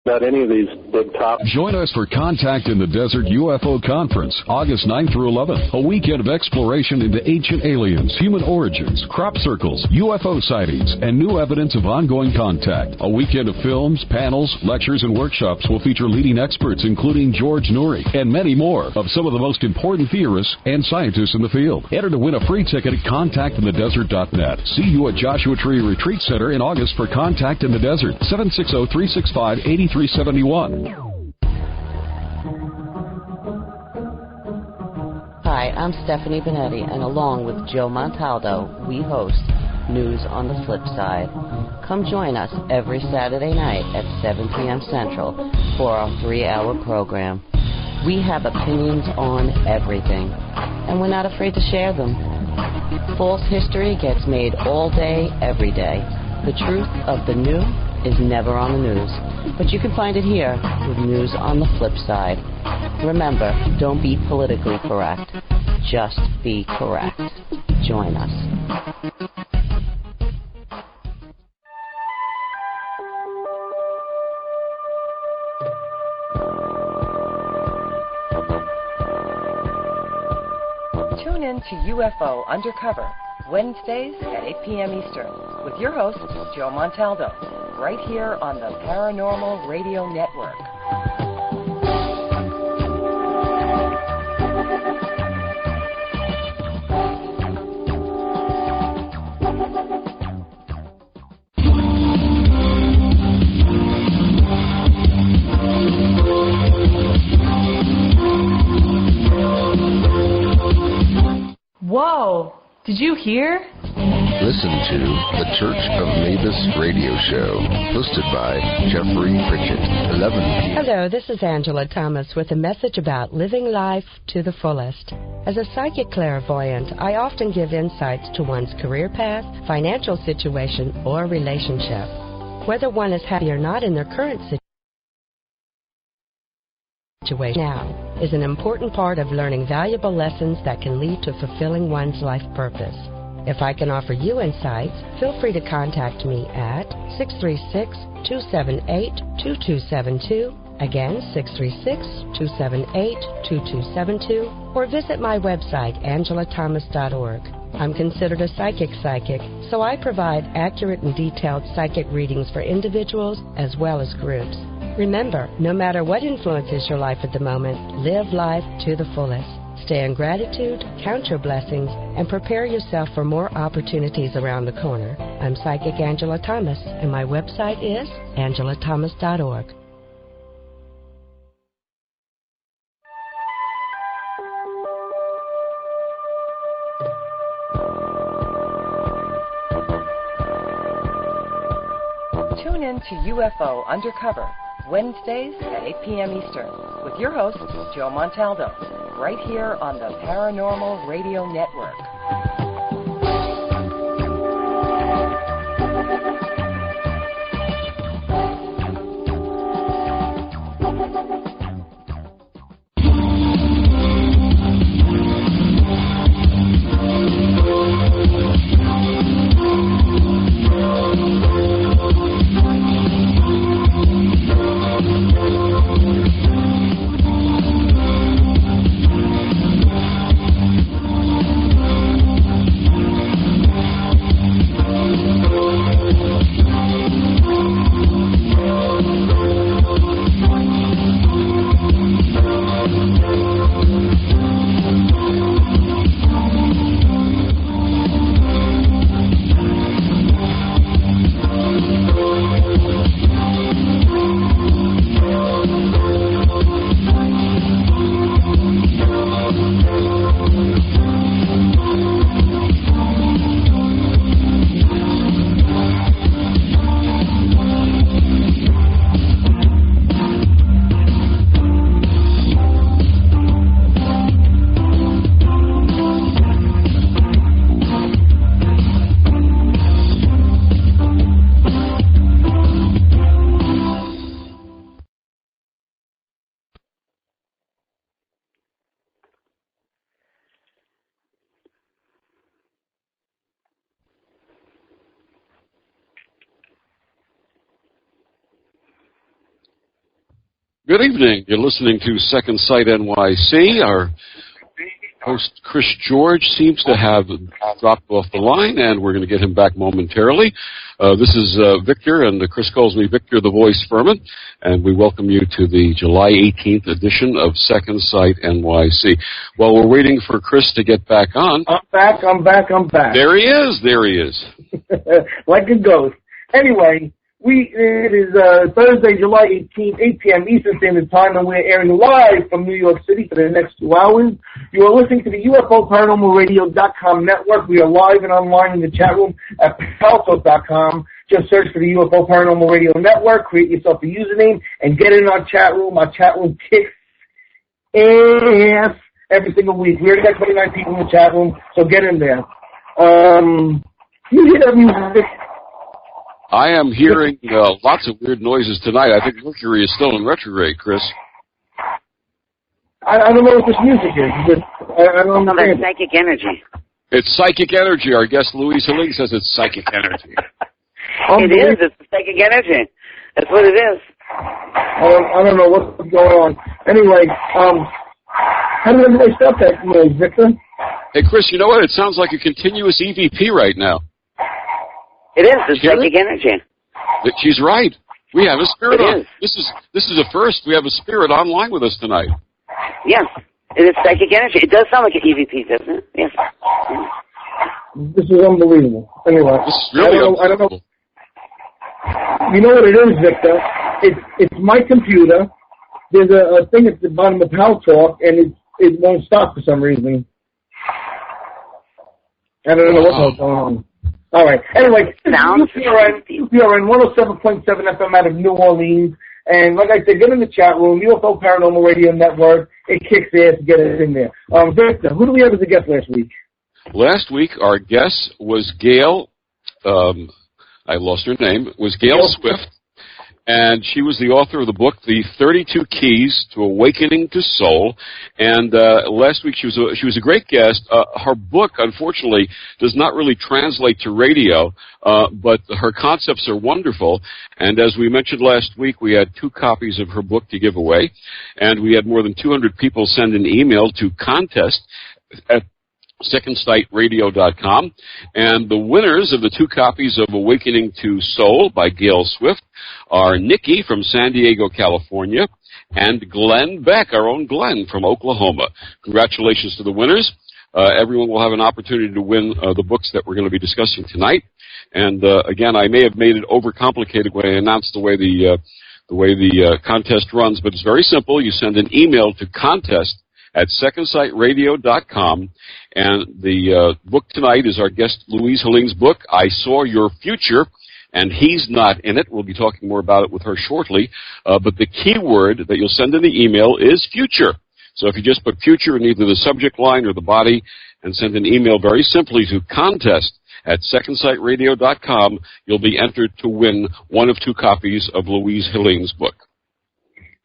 about any of these big topics. Join us for Contact in the Desert UFO Conference, August 9th through 11th. A weekend of exploration into ancient aliens, human origins, crop circles, UFO sightings, and new evidence of ongoing contact. A weekend of films, panels, lectures, and workshops will feature leading experts including George Noory and many more of some of the most important theorists and scientists in the field. Enter to win a free ticket at contactinthedesert.net. See you at Joshua Tree Retreat Center in August for Contact in the Desert, 760-365-8371. Hi, I'm Stephanie Benetti, and along with Joe Montaldo, we host News on the Flip Side. Come join us every Saturday night at 7 p.m. Central for our 3-hour program. We have opinions on everything, and we're not afraid to share them. False history gets made all day, every day. The truth of the new is never on the news, but you can find it here with News on the Flip Side. Remember, don't be politically correct. Just be correct. Join us. Tune in to UFO Undercover, Wednesdays at 8 p.m. Eastern, with your host, Joe Montaldo, right here on the Paranormal Radio Network. Whoa! Did you hear? Listen to the Church of Mavis radio show, hosted by Jeffrey Pritchett, 11 p.m. Hello, this is Angela Thomas with a message about living life to the fullest. As a psychic clairvoyant, I often give insights to one's career path, financial situation, or relationship. Whether one is happy or not in their current situation now is an important part of learning valuable lessons that can lead to fulfilling one's life purpose. If I can offer you insights, feel free to contact me at 636-278-2272, again 636-278-2272, or visit my website, angelathomas.org. I'm considered a psychic, so I provide accurate and detailed psychic readings for individuals as well as groups. Remember, no matter what influences your life at the moment, live life to the fullest. Stay in gratitude, count your blessings, and prepare yourself for more opportunities around the corner. I'm Psychic Angela Thomas, and my website is angelathomas.org. Tune in to UFO Undercover, Wednesdays at 8 p.m. Eastern, with your host, Joe Montaldo, right here on the Paranormal Radio Network. Good evening. You're listening to Second Sight NYC. Our host, Chris George, seems to have dropped off the line, and we're going to get him back momentarily. This is Victor, and Chris calls me Victor the Voice Fuhrman, and we welcome you to the July 18th edition of Second Sight NYC. While we're waiting for Chris to get back on... I'm back. There he is. Like a ghost. Anyway... It is Thursday, July 18th, 8 p.m. Eastern Standard Time, and we're airing live from New York City for the next 2 hours. You are listening to the UFO Paranormal Radio.com network. We are live and online in the chat room at paltalk.com. Just search for the UFO Paranormal Radio Network, create yourself a username, and get in our chat room. Our chat room kicks ass every single week. We already got 29 people in the chat room, so get in there. You hear that music? I am hearing lots of weird noises tonight. I think Mercury is still in retrograde, Chris. I don't know what this music is. I don't know. That's psychic energy. It's psychic energy. Our guest Louise Helene says it's psychic energy. It is. It's psychic energy. That's what it is. I don't know what's going on. Anyway, how did everybody stop that noise, Victor? Hey, Chris, you know what? It sounds like a continuous EVP right now. It is. It's psychic energy. She's right. We have a spirit on. Is. This is a first. We have a spirit online with us tonight. Yes. It is psychic energy. It does sound like an EVP, doesn't it? Yes. This is unbelievable. Anyway, this is really I don't know. You know what it is, Victor? It's my computer. There's a thing at the bottom of Pal Talk, and it won't stop for some reason. I don't know what's going on. All right. Anyway, UPRN 107.7 FM out of New Orleans. And like I said, get in the chat room, UFO Paranormal Radio Network. It kicks ass to get it in there. Victor, who do we have as a guest last week? Last week, our guest was Gail, I lost her name, was Gail Swift. And she was the author of the book, The 32 Keys to Awakening to Soul. And last week she was a great guest. Her book, unfortunately, does not really translate to radio, but her concepts are wonderful. And as we mentioned last week, we had 2 copies of her book to give away. And we had more than 200 people send an email to contest at secondsightradio.com, and the winners of the 2 copies of Awakening to Soul by Gail Swift are Nikki from San Diego, California, and Glenn Beck, our own Glenn from Oklahoma. Congratulations to the winners. Everyone will have an opportunity to win the books that we're going to be discussing tonight. And again, I may have made it overcomplicated when I announced the way the contest runs, but it's very simple. You send an email to contest at secondsightradio.com, and the book tonight is our guest Louise Helene's book, I Saw Your Future, and he's not in it. We'll be talking more about it with her shortly, but the key word that you'll send in the email is future. So if you just put future in either the subject line or the body and send an email very simply to contest at secondsightradio.com, you'll be entered to win one of 2 copies of Louise Helene's book.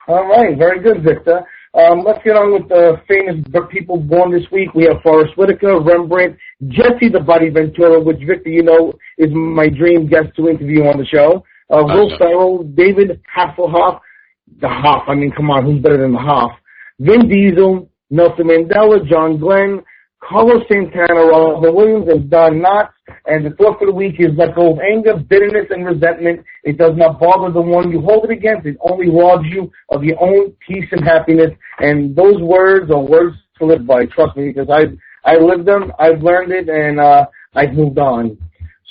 All right, very good, Victor. Let's get on with the famous people born this week. We have Forrest Whitaker, Rembrandt, Jesse the Body Ventura, which, Victor, you know, is my dream guest to interview on the show. Will Ferrell, David Hasselhoff, the Hoff. I mean, come on, who's better than the Hoff? Vin Diesel, Nelson Mandela, John Glenn, Carlos Santana, Robin Williams, and Don Knotts. And the thought for the week is let go of anger, bitterness, and resentment. It does not bother the one you hold it against. It only robs you of your own peace and happiness. And those words are words to live by. Trust me, because I lived them, I've learned it, and I've moved on.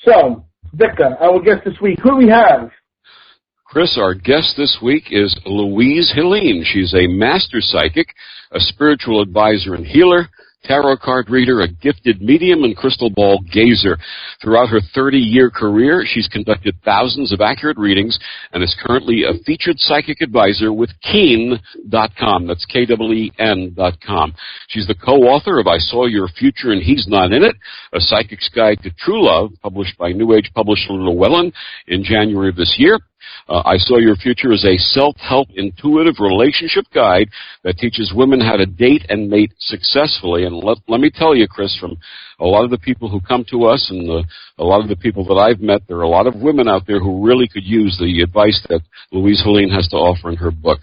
So, Victor, our guest this week, who do we have? Chris, our guest this week is Louise Helene. She's a master psychic, a spiritual advisor and healer, tarot card reader, a gifted medium, and crystal ball gazer. Throughout her 30-year career, she's conducted thousands of accurate readings and is currently a featured psychic advisor with Keen.com. That's KEEN.com. She's the co-author of I Saw Your Future and He's Not In It, a psychic's guide to true love, published by New Age publisher Llewellyn in January of this year. I saw your future as a self-help, intuitive relationship guide that teaches women how to date and mate successfully. And let me tell you, Chris, from a lot of the people who come to us and a lot of the people that I've met, there are a lot of women out there who really could use the advice that Louise Helene has to offer in her book.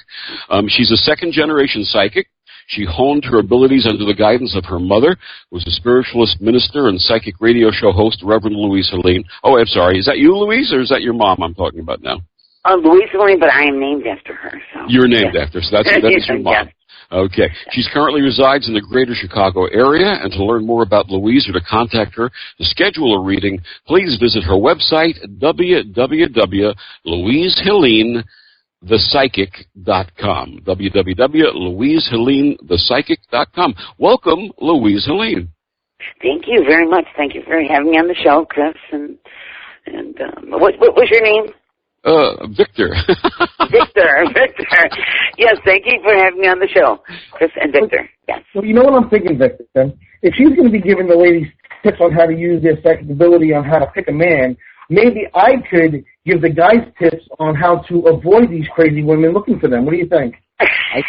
She's a second-generation psychic. She honed her abilities under the guidance of her mother, who was a spiritualist minister and psychic radio show host, Reverend Louise Helene. Oh, I'm sorry. Is that you, Louise, or is that your mom I'm talking about now? Louise Helene, but I am named after her. So. You're named after, so that is your mom. Yes. Okay. She currently resides in the greater Chicago area, and to learn more about Louise or to contact her to schedule a reading, please visit her website, www.louiseheleneThePsychic.com. www.louiseheleneThePsychic.com. Welcome, Louise Helene. Thank you very much. Thank you for having me on the show, Chris. And what was your name? Victor. Victor. Yes, thank you for having me on the show, Chris and Victor. Yes. So you know what I'm thinking, Victor? If she's going to be giving the ladies tips on how to use their psychic ability on how to pick a man, maybe I could give the guys tips on how to avoid these crazy women looking for them. What do you think? I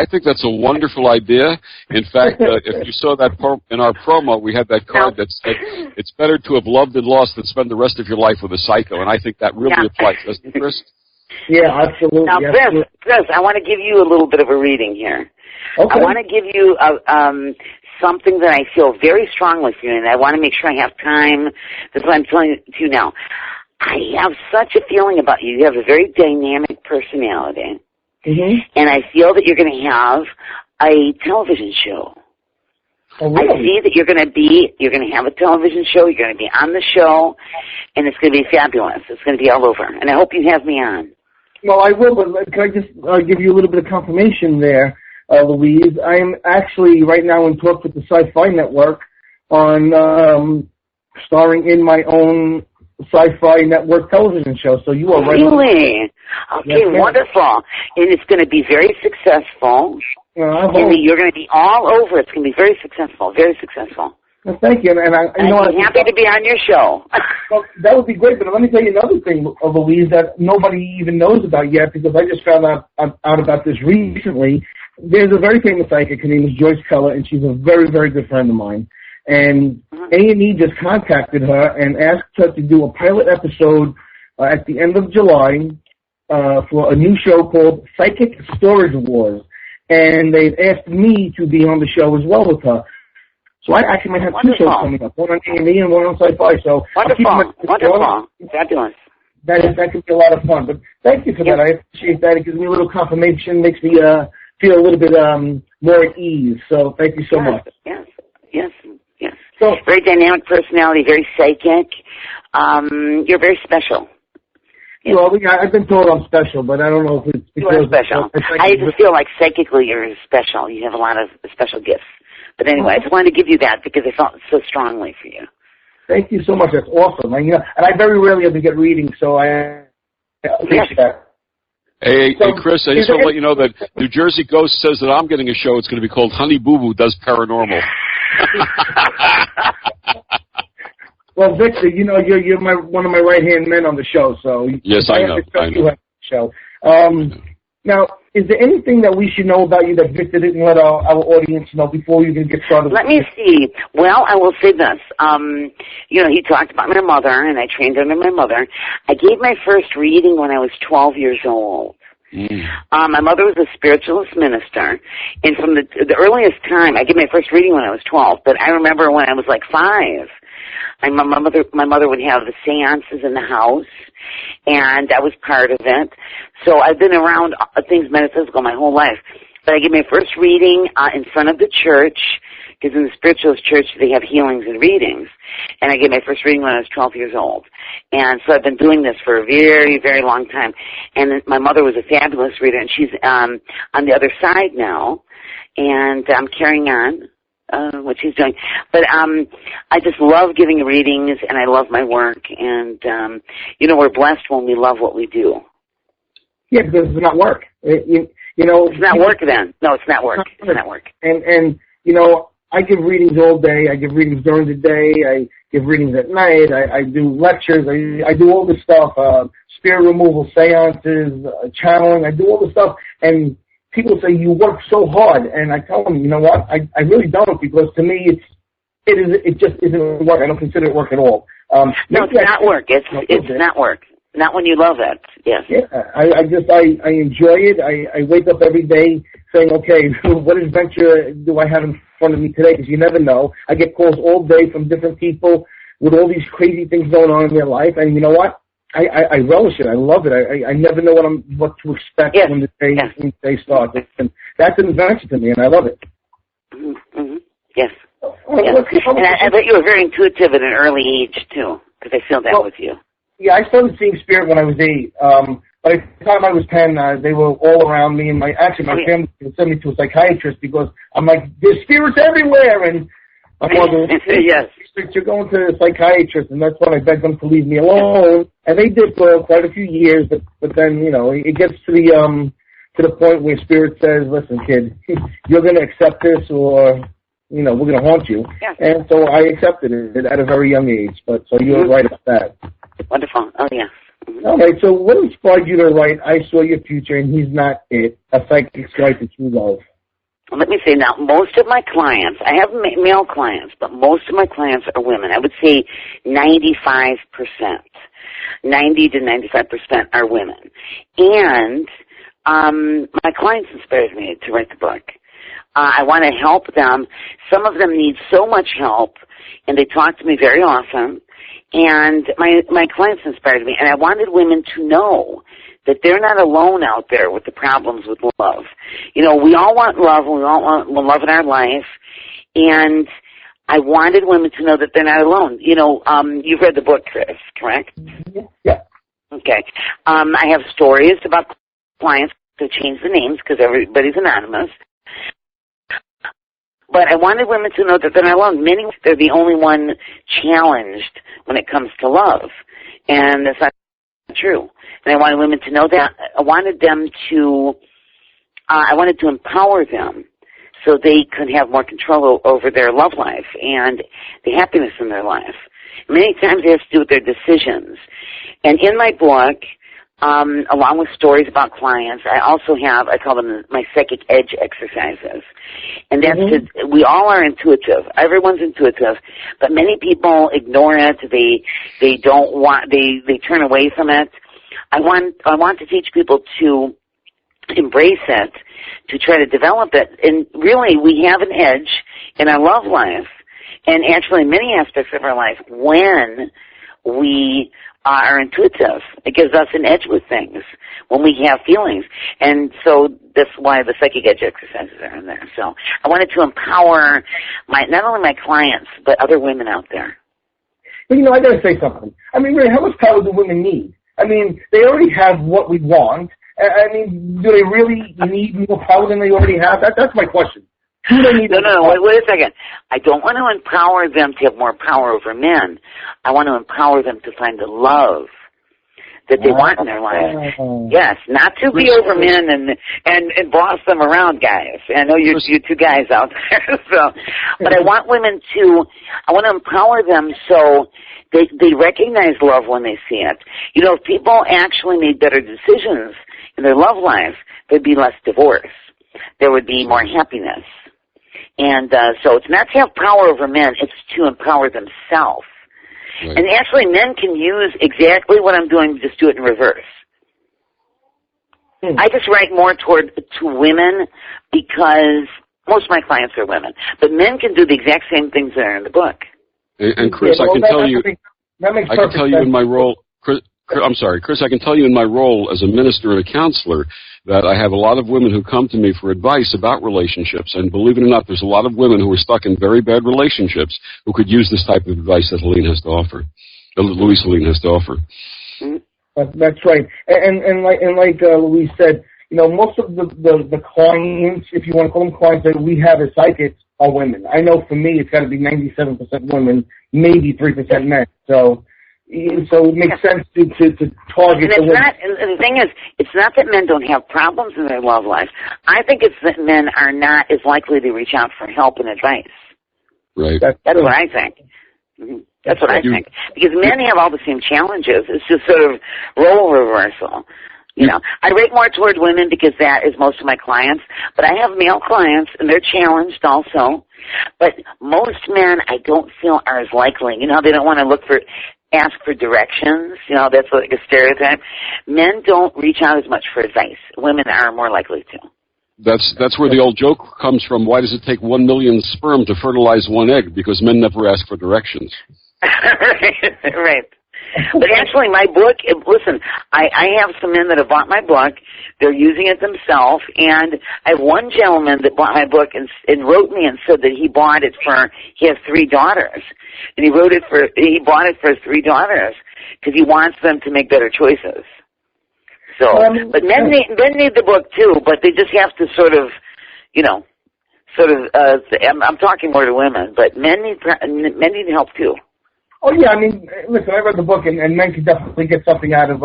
think that's a wonderful idea. In fact, if you saw that in our promo, we had that card that said, "It's better to have loved and lost than spend the rest of your life with a psycho." And I think that really applies, doesn't it, Chris? Yeah, absolutely. Now, Chris, I want to give you a little bit of a reading here. Okay. I want to give you something that I feel very strongly for you, and I want to make sure I have time. That's what I'm telling you now. I have such a feeling about you. You have a very dynamic personality. Mm-hmm. And I feel that you're going to have a television show. Oh, really? I see that you're going to have a television show, you're going to be on the show, and it's going to be fabulous. It's going to be all over. And I hope you have me on. Well, I will, but can I just give you a little bit of confirmation there, Louise? I'm actually right now in talks with the Syfy Network on starring in my own Syfy Network television show. So you are right. Really? Okay, yes, wonderful. And it's going to be very successful. And you're going to be all over. It's going to be very successful, very successful. Well, thank you. And I'm happy to be on your show. Well, that would be great, but let me tell you another thing, Louise, that nobody even knows about yet, because I just found out about this recently. There's a very famous psychic. Her name is Joyce Keller, and she's a very, very good friend of mine. And A&E just contacted her and asked her to do a pilot episode at the end of July for a new show called Psychic Storage Wars. And they've asked me to be on the show as well with her. So I actually might have two shows coming up, one on A&E and one on Syfy. So wonderful, fabulous. That could be a lot of fun. But thank you for that. I appreciate that. It gives me a little confirmation, makes me feel a little bit more at ease. So thank you so much. Yes. So, very dynamic personality, very psychic. You're very special. Yes. Well, I've been told I'm special, but I don't know if it's because you are special. I just feel like psychically you're special. You have a lot of special gifts. But anyway, I just wanted to give you that because I felt so strongly for you. Thank you so much. That's awesome. And I very rarely ever get readings, so I appreciate that. Hey, Chris, I just want to let you know that New Jersey Ghost says that I'm getting a show. It's going to be called Honey Boo Boo Does Paranormal. Well, Victor, you're one of my right-hand men on the show, so yes, I know. You have the show. Now, is there anything that we should know about you that Victor didn't let our audience know before we even get started? Let me see. Well, I will say this. He talked about my mother, and I trained under my mother. I gave my first reading when I was 12 years old. My mother was a spiritualist minister, and from the earliest time, I gave my first reading when I was 12, but I remember when I was like 5, my mother would have the seances in the house, and that was part of it. So I've been around things metaphysical my whole life. But I gave my first reading in front of the church, because in the spiritualist church they have healings and readings. And I gave my first reading when I was 12 years old. And so I've been doing this for a very, very long time. And my mother was a fabulous reader, and she's on the other side now. And I'm carrying on what she's doing. But I just love giving readings, and I love my work. And, we're blessed when we love what we do. Yeah, because it's not work. It's not work then. No, it's not work. It's not work. And I give readings all day. I give readings during the day. I give readings at night. I do lectures. I do all this stuff, spirit removal, seances, channeling. I do all this stuff, and people say, you work so hard, and I tell them, you know what, I really don't, because to me it just isn't work. I don't consider it work at all. No, it's not work. It's not work. Not when you love it. Yes. Yeah, I enjoy it. I wake up every day saying, okay, what adventure do I have in front of me today? Because you never know. I get calls all day from different people with all these crazy things going on in their life, and you know what? I relish it. I love it. I never know what to expect when the day starts. And that's an adventure to me, and I love it. Mm-hmm. Yes. And I bet you were very intuitive at an early age, too, because I feel that with you. Yeah, I started seeing spirit when I was 8. By the time I was 10, they were all around me, and my family sent me to a psychiatrist because I'm like, there's spirits everywhere, and my mother yes. You're going to a psychiatrist, and that's when I begged them to leave me alone, and they did for quite a few years, but then, you know, it gets to the point where spirit says, listen, kid, you're going to accept this, or, you know, we're going to haunt you. Yeah. And so I accepted it at a very young age, but so you were right about that. Wonderful. Oh, yeah. Mm-hmm. All right, so what inspired you to write I Saw Your Future and He's Not It, a psychic's guide to true love? Let me say now, most of my clients, I have male clients, but most of my clients are women. I would say 95%. 90 to 95% are women. And my clients inspired me to write the book. I want to help them. Some of them need so much help, and they talk to me very often. And my clients inspired me, and I wanted women to know that they're not alone out there with the problems with love. You know, we all want love, we all want love in our life, and I wanted women to know that they're not alone. You know, you've read the book, Chris, correct? Yeah. Okay. I have stories about clients to change the names because everybody's anonymous. But I wanted women to know that they're not alone. Many, they're the only one challenged when it comes to love. And that's not true. And I wanted women to know that. I wanted to empower them so they could have more control over their love life and the happiness in their life. Many times it has to do with their decisions. And in my book, along with stories about clients, I also have, I call them my psychic edge exercises. And that's we all are intuitive. Everyone's intuitive, but many people ignore it. They don't want, they turn away from it. I want to teach people to embrace it, to try to develop it. And really, we have an edge in our love life, and actually in many aspects of our life, when we are intuitive. It gives us an edge with things when we have feelings. And so that's why the psychic edge exercises are in there. So I wanted to empower not only my clients, but other women out there. But, you know, I got to say something. I mean, really, how much power do women need? I mean, they already have what we want. I mean, do they really need more power than they already have? That's my question. No, wait a second. I don't want to empower them to have more power over men. I want to empower them to find the love that they want in their life. Yes, not to be over men and boss them around, guys. I know you two guys out there. But I want women I want to empower them so they recognize love when they see it. You know, if people actually made better decisions in their love life, there'd be less divorce. There would be more happiness. And so it's not to have power over men, it's to empower themselves. Right. And actually, men can use exactly what I'm doing, just do it in reverse. I just write more to women because most of my clients are women. But men can do the exact same things that are in the book. And Chris, I can tell you in my role, Chris, I can tell you in my role as a minister and a counselor that I have a lot of women who come to me for advice about relationships. And believe it or not, there's a lot of women who are stuck in very bad relationships who could use this type of advice that Louise Helene has to offer. That's right. And like Louise said, you know, most of the clients, if you want to call them clients that we have as psychics, are women. I know for me, it's got to be 97% women, maybe 3% men. So it makes sense to target the women. And the thing is, it's not that men don't have problems in their love life. I think it's that men are not as likely to reach out for help and advice. Right. That's what I think. Mm-hmm. That's what I think. Because men have all the same challenges. It's just sort of role reversal. You know, I rate more toward women because that is most of my clients. But I have male clients, and they're challenged also. But most men, I don't feel are as likely. You know, they don't want to ask for directions. You know, that's like a stereotype. Men don't reach out as much for advice. Women are more likely to. That's where the old joke comes from. Why does it take 1 million sperm to fertilize one egg? Because men never ask for directions. Right. But actually, my book, listen, I have some men that have bought my book. They're using it themselves. And I have one gentleman that bought my book and wrote me and said that he bought it he has 3 daughters. And he bought it for his 3 daughters because he wants them to make better choices. So, but men need the book too, but they just have to sort of, you know, I'm talking more to women, but men need help too. Oh yeah, I mean, listen, I read the book, and men can definitely get something out of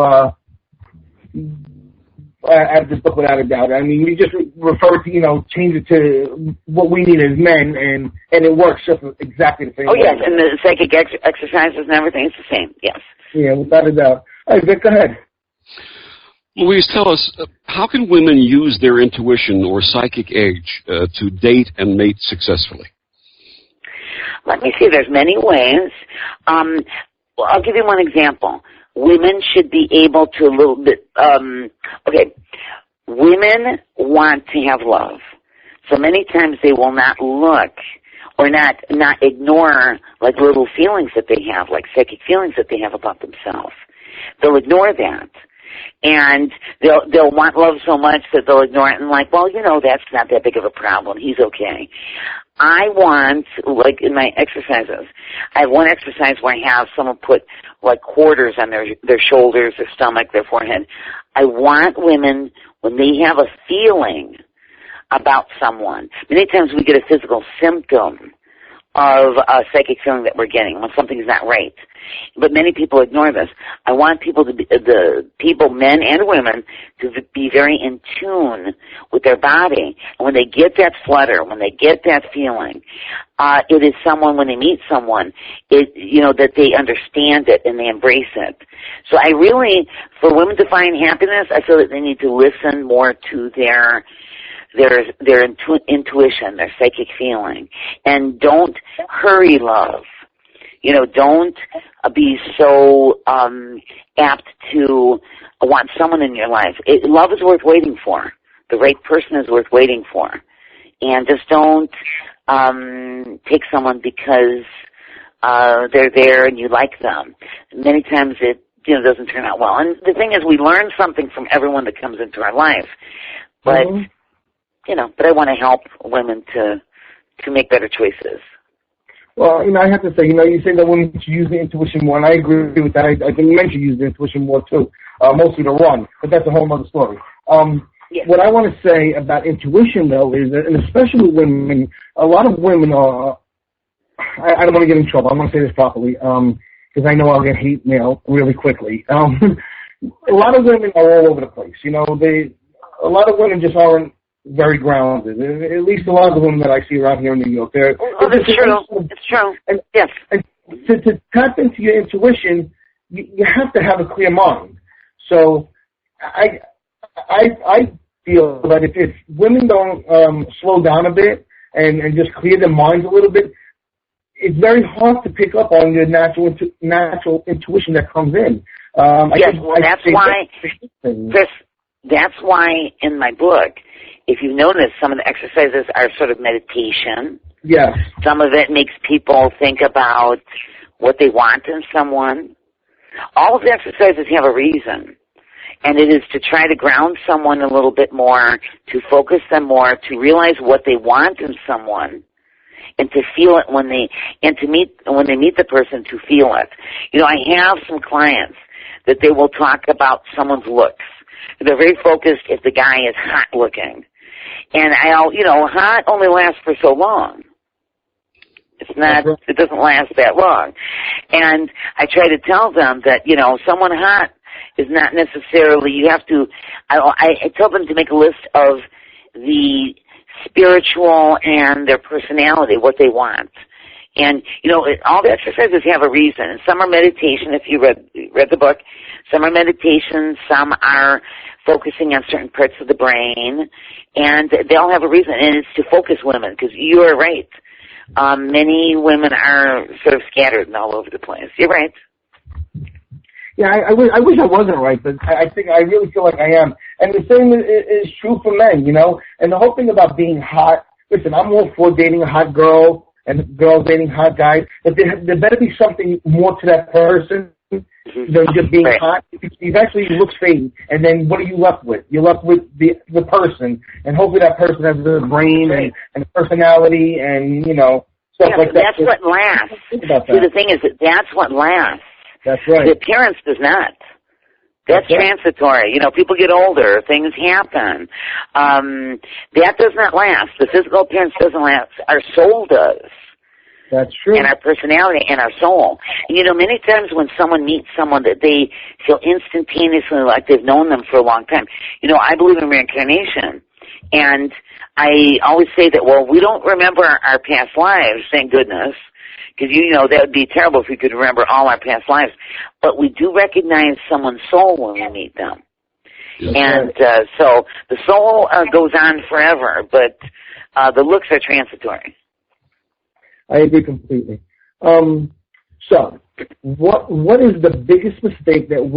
this book without a doubt. I mean, you just refer to, you know, change it to what we need as men, and it works just exactly the same way. Oh yes, and the psychic exercises and everything, it's the same, yes. Yeah, without a doubt. All right, Vic, go ahead. Louise, tell us, how can women use their intuition or psychic edge to date and mate successfully? Let me see. There's many ways. I'll give you one example. Women should be able to a little bit. Okay, women want to have love, so many times they will not look or not ignore like little feelings that they have, like psychic feelings that they have about themselves. They'll ignore that. And they'll want love so much that they'll ignore it and like, well, you know, that's not that big of a problem. He's okay. I want, like in my exercises, I have one exercise where I have someone put like quarters on their shoulders, their stomach, their forehead. I want women, when they have a feeling about someone, many times we get a physical symptom of a psychic feeling that we're getting when something's not right. But many people ignore this. I want people to be, men and women, to be very in tune with their body. And when they get that flutter, when they get that feeling, it is someone, when they meet someone, that they understand it and they embrace it. So I really, for women to find happiness, I feel that they need to listen more to their intuition, their psychic feeling, and don't hurry love. You know, don't be so apt to want someone in your life. Love is worth waiting for. The right person is worth waiting for. And just don't take someone because they're there and you like them. Many times it doesn't turn out well. And the thing is, we learn something from everyone that comes into our life. But but I want to help women to make better choices. Well, I have to say, you say that women should use the intuition more, and I agree with that. I think men should use the intuition more, too, mostly to run, but that's a whole other story. Yes. What I want to say about intuition, though, is that, and especially women, a lot of women are, I don't want to get in trouble. I want to say this properly, because I know I'll get hate mail really quickly. A lot of women are all over the place. A lot of women just aren't very grounded. At least a lot of the women that I see around here in New York. That's true. It's true. And, yes. And to tap into your intuition, you have to have a clear mind. So I feel that if women don't slow down a bit and just clear their minds a little bit, it's very hard to pick up on the natural intuition that comes in. That's why, Chris, that's why in my book, if you notice, some of the exercises are sort of meditation. Yes. Some of it makes people think about what they want in someone. All of the exercises have a reason. And it is to try to ground someone a little bit more, to focus them more, to realize what they want in someone, and to feel it when they meet the person, to feel it. I have some clients that they will talk about someone's looks. They're very focused if the guy is hot looking. And hot only lasts for so long. It doesn't last that long. And I try to tell them that, someone hot is not necessarily, I tell them to make a list of the spiritual and their personality, what they want. And, all the exercises have a reason. And some are meditation, if you read the book. Some are meditation. Some are focusing on certain parts of the brain. And they all have a reason. And it's to focus women, because you are right. Many women are sort of scattered and all over the place. You're right. Yeah, I wish I wasn't right, but I think I really feel like I am. And the same is true for men, And the whole thing about being hot, listen, I'm all for dating a hot girl and girls dating hot guys, but there better be something more to that person than just being hot. Eventually you look fake, and then what are you left with? You're left with the person, and hopefully that person has the brain and personality and, stuff like that. That's what lasts. See, the thing is that's what lasts. That's right. The appearance does not. That's transitory. People get older. Things happen. That does not last. The physical appearance doesn't last. Our soul does. That's true. And our personality and our soul. And, many times when someone meets someone that they feel instantaneously like they've known them for a long time. I believe in reincarnation. And I always say that, we don't remember our past lives, thank goodness. Because, that would be terrible if we could remember all our past lives. But we do recognize someone's soul when we meet them. Yes, and so the soul goes on forever, but the looks are transitory. I agree completely. So, what is the biggest mistake that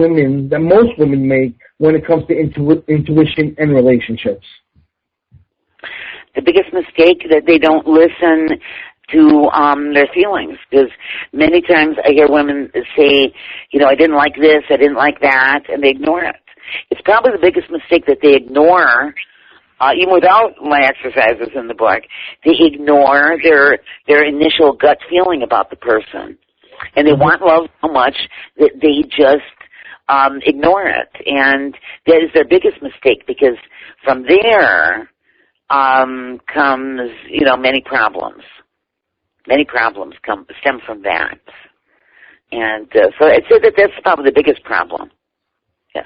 most women make when it comes to intuition and relationships? The biggest mistake that they don't listen to their feelings, because many times I hear women say, I didn't like this, I didn't like that, and they ignore it. It's probably the biggest mistake that they ignore, even without my exercises in the book. They ignore their initial gut feeling about the person, and they want love so much that they just ignore it, and that is their biggest mistake, because from there comes, many problems. Many problems stem from that. And so I'd say that's probably the biggest problem. Yes.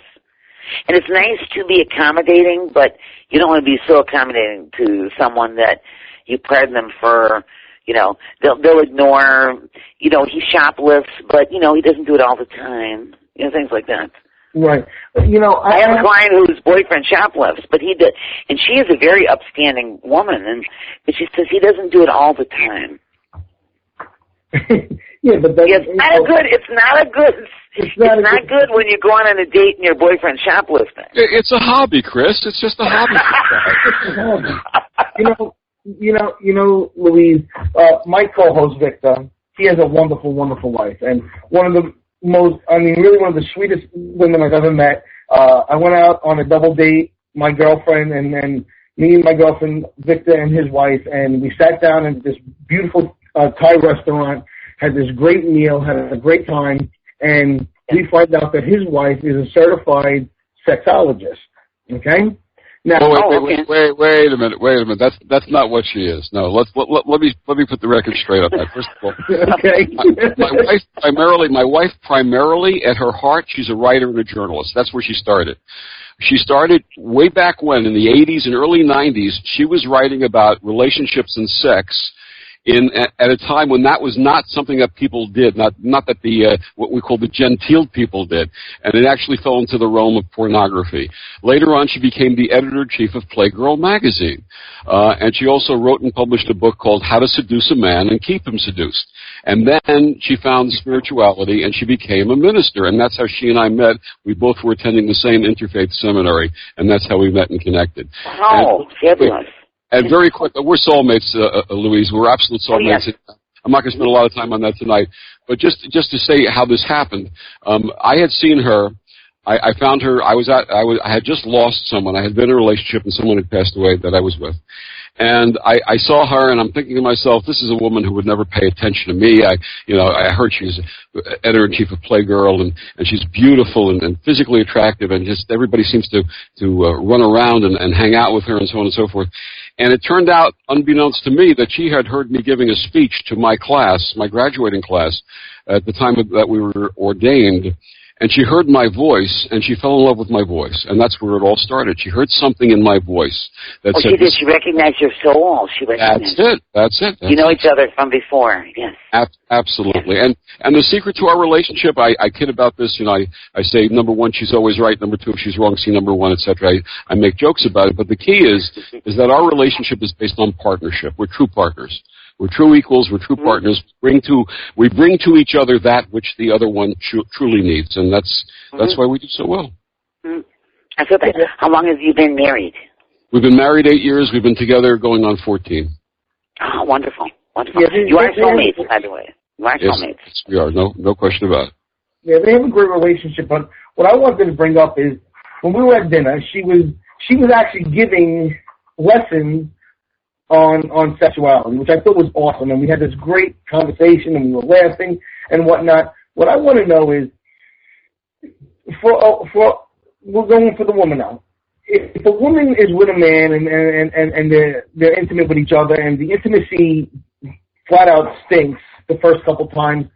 And it's nice to be accommodating, but you don't want to be so accommodating to someone that you pardon them for, they'll ignore, he shoplifts, but, he doesn't do it all the time. Things like that. Right. I have a client whose boyfriend shoplifts, but he did, and she is a very upstanding woman, but she says he doesn't do it all the time. Yeah, but it's not good when you go on a date and your boyfriend's shoplifting. It's a hobby, Chris. It's just a hobby. Louise, my co-host Victor, he has a wonderful, wonderful wife, and one of the the sweetest women I've ever met. I went out on a double date, my girlfriend, and then me and my girlfriend Victor and his wife, and we sat down at this beautiful Thai restaurant, had this great meal, had a great time, and we find out that his wife is a certified sexologist. Okay? Now, wait a minute. That's not what she is. No, let me put the record straight on that. First of all, okay. my wife primarily at her heart, she's a writer and a journalist. That's where she started. She started way back when, in the 80s and early 90s. She was writing about relationships and sex at a time when that was not something that people did, not that the what we call the genteel people did, and it actually fell into the realm of pornography. Later on, she became the editor-in-chief of Playgirl magazine, and she also wrote and published a book called How to Seduce a Man and Keep Him Seduced. And then she found spirituality, and she became a minister, and that's how she and I met. We both were attending the same interfaith seminary, and that's how we met and connected. Oh, fabulous. And very quick, we're soulmates, Louise. We're absolute soulmates. Oh, yes. I'm not going to spend a lot of time on that tonight. But just to say how this happened, I had seen her. I found her. I had just lost someone. I had been in a relationship, and someone had passed away that I was with. And I saw her, and I'm thinking to myself, this is a woman who would never pay attention to me. I heard she's editor-in-chief of Playgirl, and she's beautiful and physically attractive, and just everybody seems to run around and hang out with her and so on and so forth. And it turned out, unbeknownst to me, that she had heard me giving a speech to my class, my graduating class, at the time that we were ordained. And she heard my voice, and she fell in love with my voice. And that's where it all started. She heard something in my voice that said... she did. She recognized your soul. She recognized That's it. You know each other from before, yes. Absolutely. And the secret to our relationship, I kid about this. You know, I say, number one, she's always right. Number two, if she's wrong, see number one, etc. I make jokes about it. But the key is that our relationship is based on partnership. We're true partners. We're true equals. We're true partners. We bring to each other that which the other one truly needs, and that's why we do so well. I feel that. How long have you been married? We've been married 8 years. We've been together going on 14. Oh, wonderful, wonderful. Yeah, you are soulmates, by the way. You are soulmates. Yes, we are. No question about it. Yeah, they have a great relationship. But what I wanted to bring up is when we were at dinner, she was actually giving lessons on sexuality, which I thought was awesome, and we had this great conversation, and we were laughing and whatnot. What I want to know is, we're going for the woman now. If a woman is with a man and they're intimate with each other, and the intimacy flat out stinks the first couple times,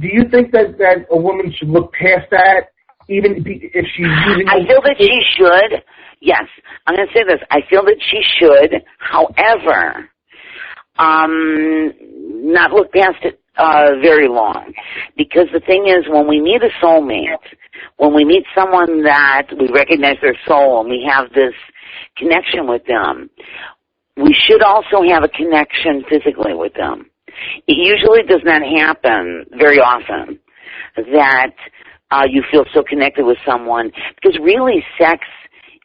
do you think that a woman should look past that, even if she's using? I feel that she should. Yes, I'm going to say this. I feel that she should, however, not look past it very long. Because the thing is, when we meet a soulmate, when we meet someone that we recognize their soul and we have this connection with them, we should also have a connection physically with them. It usually does not happen very often that you feel so connected with someone, because really sex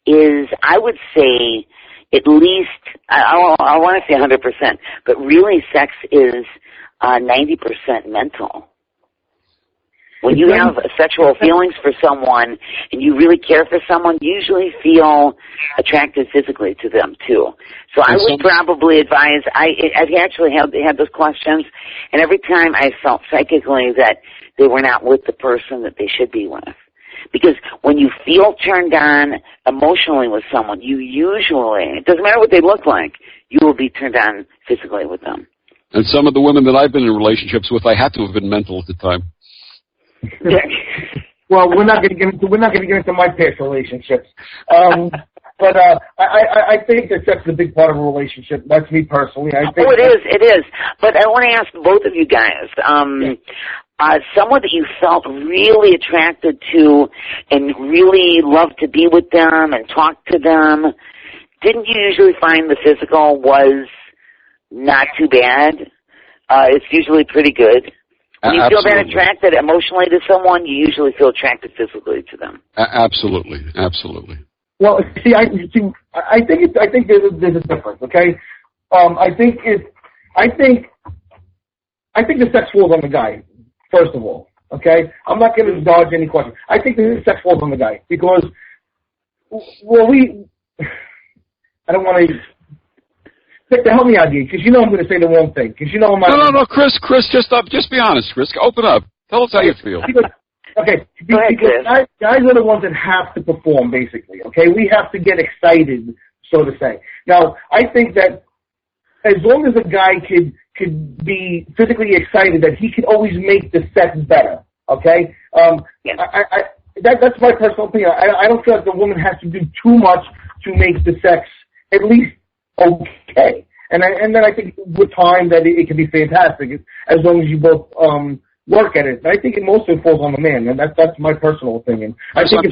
is, I would say, at least, I want to say 100%, but really sex is 90% mental. When you have sexual feelings for someone and you really care for someone, you usually feel attracted physically to them too. So I would probably advise, I've actually had those questions, and every time I felt psychically that they were not with the person that they should be with. Because when you feel turned on emotionally with someone, you usually, it doesn't matter what they look like, you will be turned on physically with them. And some of the women that I've been in relationships with, I had to have been mental at the time. Well, we're not going to get into my past relationships. But I think that sex is a big part of a relationship. That's me personally. It is. But I want to ask both of you guys, someone that you felt really attracted to and really loved to be with them and talk to them, didn't you usually find the physical was not too bad? It's usually pretty good. When you feel that attracted emotionally to someone, you usually feel attracted physically to them. Absolutely. Well, I think there's a difference. Okay, I think the sex falls on the guy first of all. Okay, I'm not going to dodge any question. I think the sex falls on the guy because, I don't want to. Victor, help me out here, because you know I'm going to say the wrong thing. Because you know I'm not. No, Chris, just be honest, Chris. Open up. Tell us how you feel. Because guys are the ones that have to perform, basically. Okay, we have to get excited, so to say. Now, I think that as long as a guy could be physically excited, that he can always make the sex better. Okay, that's my personal opinion. I don't feel like the woman has to do too much to make the sex at least okay, and then I think with time that it can be fantastic as long as you both work at it. And I think most of it falls on the man, and that's my personal opinion. I think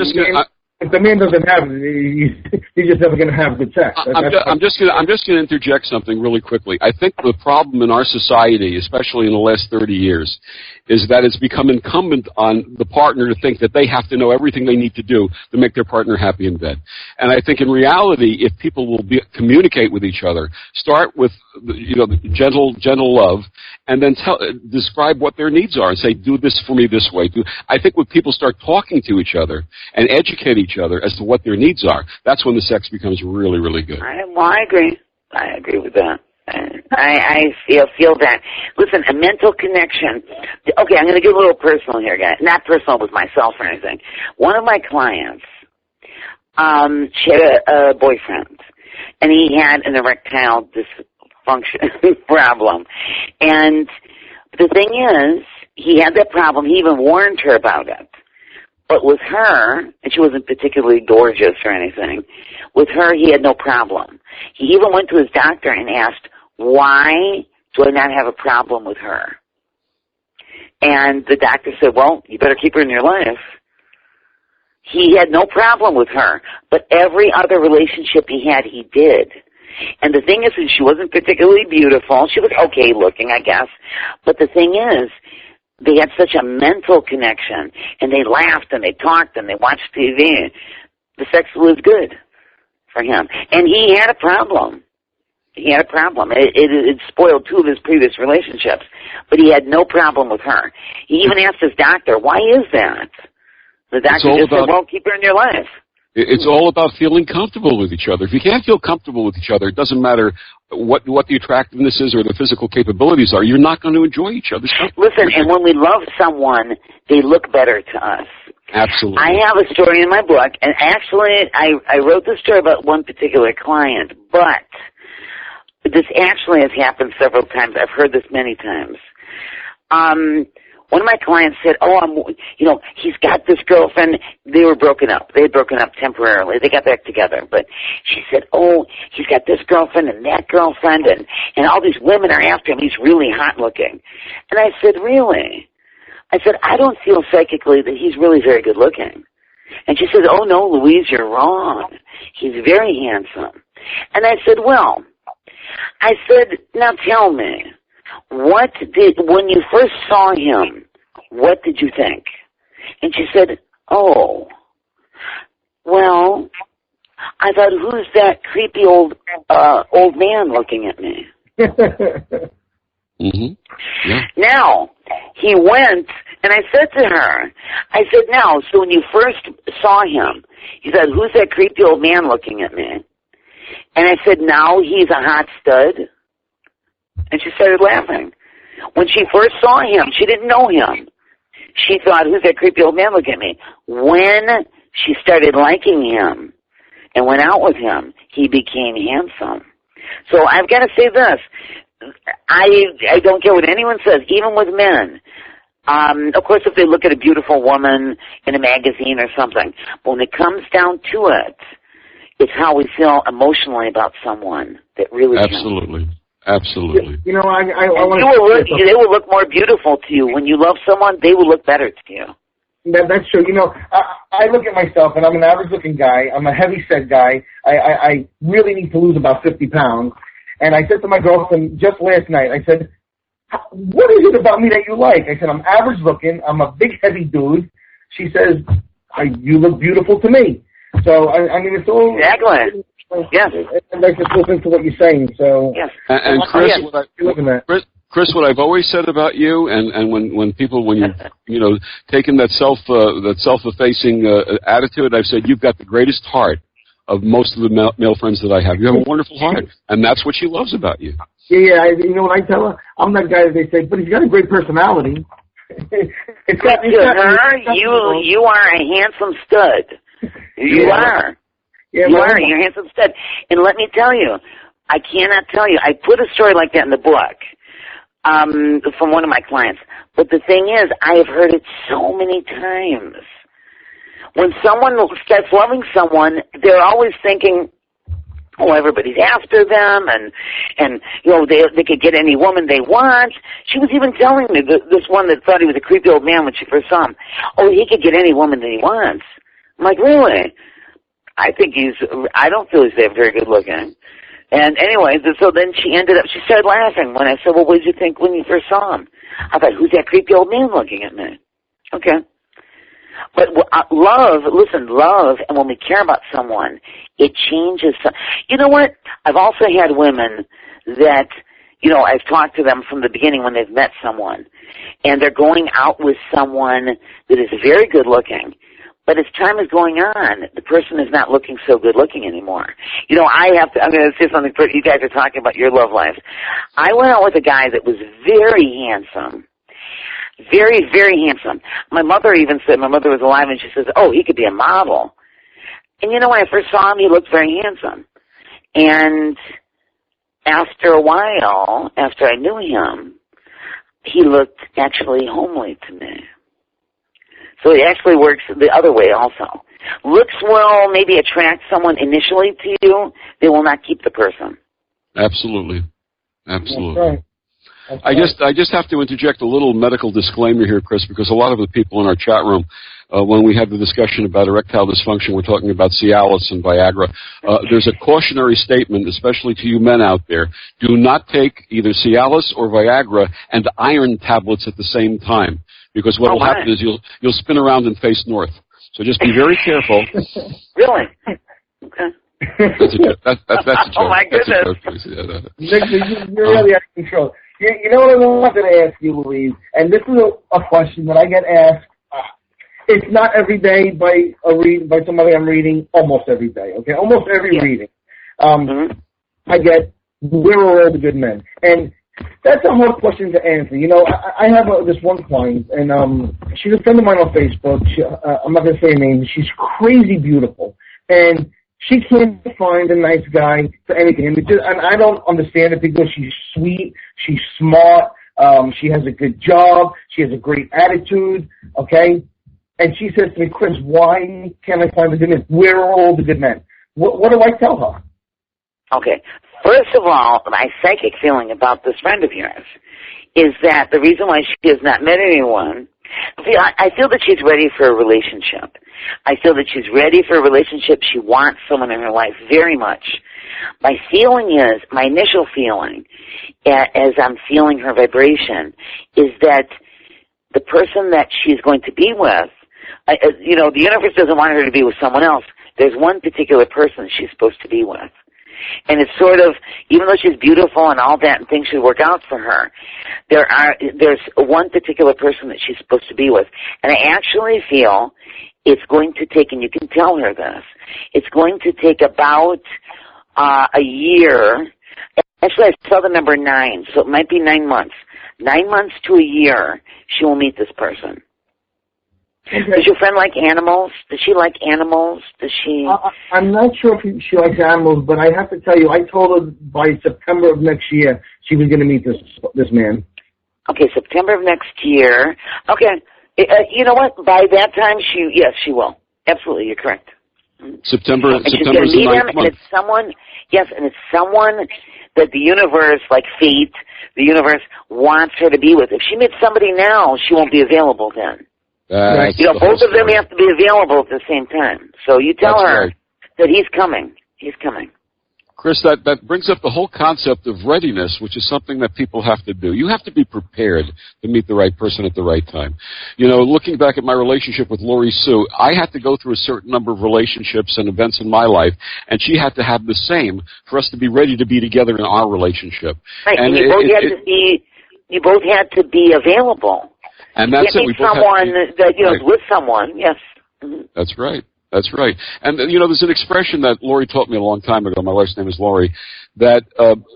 if the man doesn't have it, he's just never going to have good sex. I'm just going to interject something really quickly. I think the problem in our society, especially in the last 30 years, is that it's become incumbent on the partner to think that they have to know everything they need to do to make their partner happy in bed. And I think in reality, if people will communicate with each other, start with gentle love, and then describe what their needs are and say, do this for me this way. I think when people start talking to each other and educate each other as to what their needs are, that's when the sex becomes really, really good. I agree. I agree with that. I feel that. Listen, a mental connection. Okay, I'm going to get a little personal here, guys. Not personal with myself or anything. One of my clients, she had a boyfriend, and he had an erectile dysfunction problem. And the thing is, he had that problem. He even warned her about it. But with her, and she wasn't particularly gorgeous or anything, with her he had no problem. He even went to his doctor and asked, why do I not have a problem with her? And the doctor said, well, you better keep her in your life. He had no problem with her, but every other relationship he had, he did. And the thing is, she wasn't particularly beautiful. She was okay looking, I guess. But the thing is, they had such a mental connection, and they laughed, and they talked, and they watched TV. The sex was good for him. And he had a problem. He had a problem. It spoiled 2 of his previous relationships, but he had no problem with her. He even asked his doctor, why is that? The doctor just said, well, keep her in your life. It's all about feeling comfortable with each other. If you can't feel comfortable with each other, it doesn't matter what the attractiveness is or the physical capabilities are. You're not going to enjoy each other's company. Listen, and when we love someone, they look better to us. Absolutely. I have a story in my book, and actually I wrote this story about one particular client, but this actually has happened several times. I've heard this many times. One of my clients said, he's got this girlfriend. They were broken up. They had broken up temporarily. They got back together. But she said, he's got this girlfriend and that girlfriend, and all these women are after him. He's really hot looking. And I said, really? I said, I don't feel psychically that he's really very good looking. And she said, oh, no, Louise, you're wrong. He's very handsome. And I said, now tell me. When you first saw him, what did you think? And she said, I thought, who's that creepy old man looking at me? Mm-hmm. Yeah. Now, he went, and I said to her, so when you first saw him, you said, who's that creepy old man looking at me? And I said, now he's a hot stud. And she started laughing. When she first saw him, she didn't know him. She thought, who's that creepy old man looking at me? When she started liking him and went out with him, he became handsome. So I've got to say this. I don't care what anyone says, even with men. Of course, if they look at a beautiful woman in a magazine or something, but when it comes down to it, it's how we feel emotionally about someone that really Absolutely. Counts. Absolutely. You know, I they will look more beautiful to you. When you love someone, they will look better to you. That's true. You know, I look at myself, and I'm an average-looking guy. I'm a heavy-set guy. I really need to lose about 50 pounds. And I said to my girlfriend just last night, I said, what is it about me that you like? I said, I'm average-looking. I'm a big, heavy dude. She says, you look beautiful to me. So, I mean, it's all... Exactly. Yes. And I just listen to what you're saying, so... Yes. And Chris, what I've always said about you, and when you've taken that self-effacing attitude, I've said you've got the greatest heart of most of the male friends that I have. You have a wonderful heart, and that's what she loves about you. Yeah, you know what I tell her? I'm that guy that they say, but he's got a great personality. You are a handsome stud. You are. Yeah, you are. You're a handsome stud. And let me tell you, I cannot tell you. I put a story like that in the book from one of my clients. But the thing is, I have heard it so many times. When someone starts loving someone, they're always thinking, everybody's after them, and they could get any woman they want. She was even telling me, this one that thought he was a creepy old man when she first saw him, he could get any woman that he wants. I'm like, really? I don't feel he's very good looking. And anyway, so then she started laughing when I said, what did you think when you first saw him? I thought, who's that creepy old man looking at me? Okay. But love, and when we care about someone, it changes. You know what? I've also had women that, I've talked to them from the beginning when they've met someone, and they're going out with someone that is very good looking. But as time is going on, the person is not looking so good looking anymore. I'm going to say something for you guys are talking about your love lives. I went out with a guy that was very handsome. Very, very handsome. My mother even said, my mother was alive, and she says, he could be a model. And when I first saw him, he looked very handsome. And after a while, after I knew him, he looked actually homely to me. So it actually works the other way also. Looks will maybe attract someone initially to you. They will not keep the person. Absolutely. Absolutely. That's right. That's I just have to interject a little medical disclaimer here, Chris, because a lot of the people in our chat room, when we had the discussion about erectile dysfunction, we're talking about Cialis and Viagra. There's a cautionary statement, especially to you men out there. Do not take either Cialis or Viagra and iron tablets at the same time, because what will happen is you'll spin around and face north. So just be very careful. Really? Okay. That's a joke. That's a joke. Oh, my goodness. You're really out of control. You know what I wanted to ask you, Louise, and this is a question that I get asked. It's not every day by somebody I'm reading, almost every day, okay? Almost every reading. I get, where are all the good men? And that's a hard question to answer. You know, I have this one client, and she's a friend of mine on Facebook. I'm not going to say her name. She's crazy beautiful. And she can't find a nice guy for anything. And I don't understand it because she's sweet, she's smart, she has a good job, she has a great attitude, okay? And she says to me, Chris, why can't I find the good men? Where are all the good men? What do I tell her? Okay. First of all, my psychic feeling about this friend of yours is that the reason why she has not met anyone, I feel that she's ready for a relationship. I feel that she's ready for a relationship. She wants someone in her life very much. My feeling is, my initial feeling, as I'm feeling her vibration, is that the person that she's going to be with, you know, the universe doesn't want her to be with someone else. There's one particular person she's supposed to be with. And it's sort of, even though she's beautiful and all that and things should work out for her, there's one particular person that she's supposed to be with. And I actually feel it's going to take, and you can tell her this, it's going to take about a year. Actually, I saw the number 9, so it might be 9 months. 9 months to a year, she will meet this person. Okay. Does your friend like animals? Does she like animals? Does she? I'm not sure if she likes animals, but I have to tell you, I told her by September of next year she was going to meet this man. Okay, September of next year. Okay, you know what? By that time, she will. Absolutely, you're correct. September is the 9th month. And it's someone, yes, and it's someone that the universe, like fate, the universe wants her to be with. If she meets somebody now, she won't be available then. You know, both of them have to be available at the same time. So you tell her that he's coming. He's coming. Chris, that brings up the whole concept of readiness, which is something that people have to do. You have to be prepared to meet the right person at the right time. You know, looking back at my relationship with Lori Sue, I had to go through a certain number of relationships and events in my life, and she had to have the same for us to be ready to be together in our relationship. Right, and you both had to be available. And that's it. We someone that with someone, yes. Mm-hmm. That's right. That's right. And, you know, there's an expression that Lori taught me a long time ago. My wife's name is Lori. That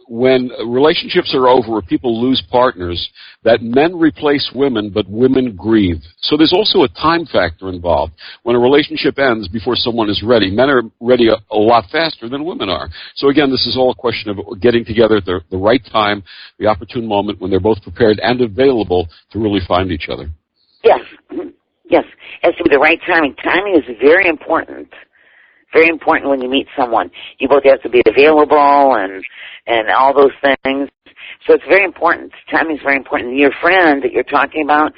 when relationships are over or people lose partners, that men replace women, but women grieve. So there's also a time factor involved. When a relationship ends before someone is ready, men are ready a lot faster than women are. So again, this is all a question of getting together at the right time, the opportune moment when they're both prepared and available to really find each other. Yes. Yes. It has to be the right timing. Timing is very important. Very important when you meet someone. You both have to be available and all those things. So it's very important. Timing is very important. And your friend that you're talking about,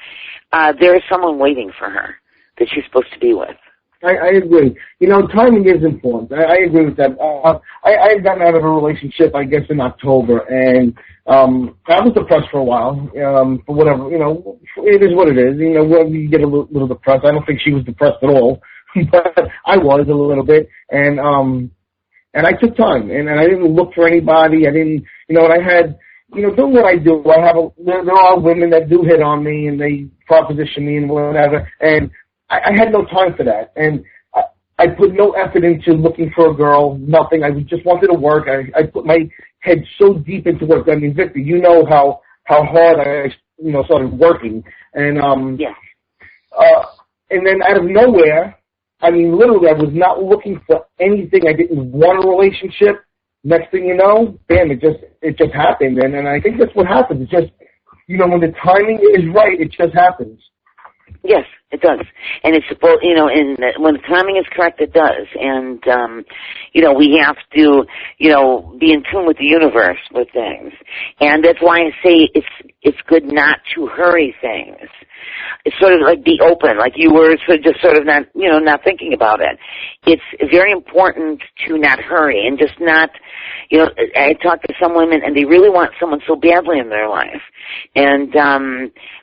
there is someone waiting for her that she's supposed to be with. I agree. You know, timing is important. I agree with that. I had gotten out of a relationship, I guess, in October, and I was depressed for a while, for whatever, you know, it is what it is. You know, you get a little depressed. I don't think she was depressed at all, but I was a little bit, and I took time, and I didn't look for anybody. I didn't, you know, and I had, you know, doing what I do, there are women that do hit on me, and they proposition me and whatever, and I had no time for that, and I put no effort into looking for a girl, nothing. I just wanted to work. I put my head so deep into work. I mean, Victor, you know how hard I, you know, started working, and and then out of nowhere, I mean, literally, I was not looking for anything. I didn't want a relationship. Next thing you know, bam, it just happened, and I think that's what happens. It's just, you know, when the timing is right, it just happens. Yes, It does. And it's supposed, when the timing is correct, it does. And, we have to, be in tune with the universe with things. And that's why I say it's good not to hurry things. It's sort of like be open, like you were just sort of not thinking about it. It's very important to not hurry and just not, I talk to some women and they really want someone so badly in their life. And,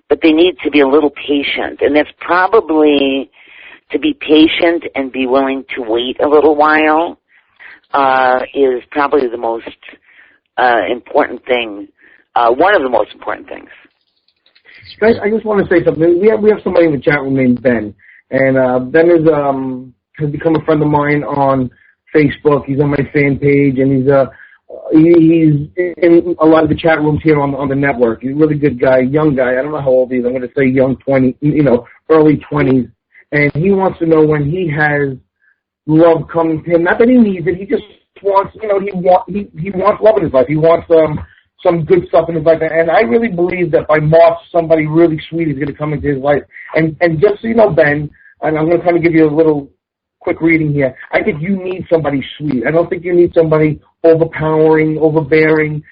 but they need to be a little patient. And that's probably to be patient and be willing to wait a little while, is probably the most, important thing, one of the most important things. Guys, I just want to say something. We have somebody in the chat room named Ben, and Ben has become a friend of mine on Facebook. He's on my fan page, and he's in a lot of the chat rooms here on the network. He's a really good guy, young guy. I don't know how old he is. I'm going to say young 20, early 20s, and he wants to know when he has love coming to him. Not that he needs it. He just wants, he wants love in his life. He wants some good stuff in his life, and I really believe that by March, somebody really sweet is going to come into his life. And just so you know, Ben, and I'm going to kind of give you a little quick reading here, I think you need somebody sweet. I don't think you need somebody overpowering, overbearing.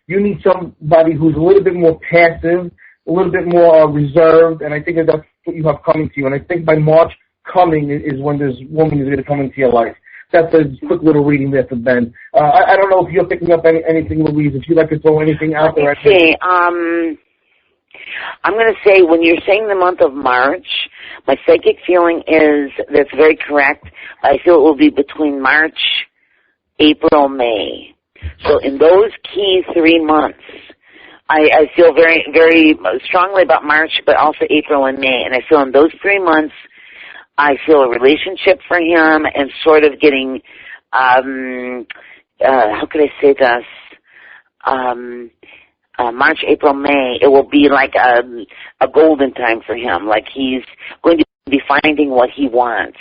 You need somebody who's a little bit more passive, a little bit more reserved, and I think that's what you have coming to you. And I think by March coming is when this woman is going to come into your life. That's a quick little reading there for Ben. I don't know if you're picking up anything, Louise, if you'd like to throw anything out there. Let me see. I'm going to say when you're saying the month of March, my psychic feeling is that's very correct. I feel it will be between March, April, May. So in those key 3 months, I feel very, very strongly about March, but also April and May. And I feel in those 3 months, I feel a relationship for him and sort of getting, how could I say this? March, April, May, it will be like a golden time for him. Like he's going to be finding what he wants.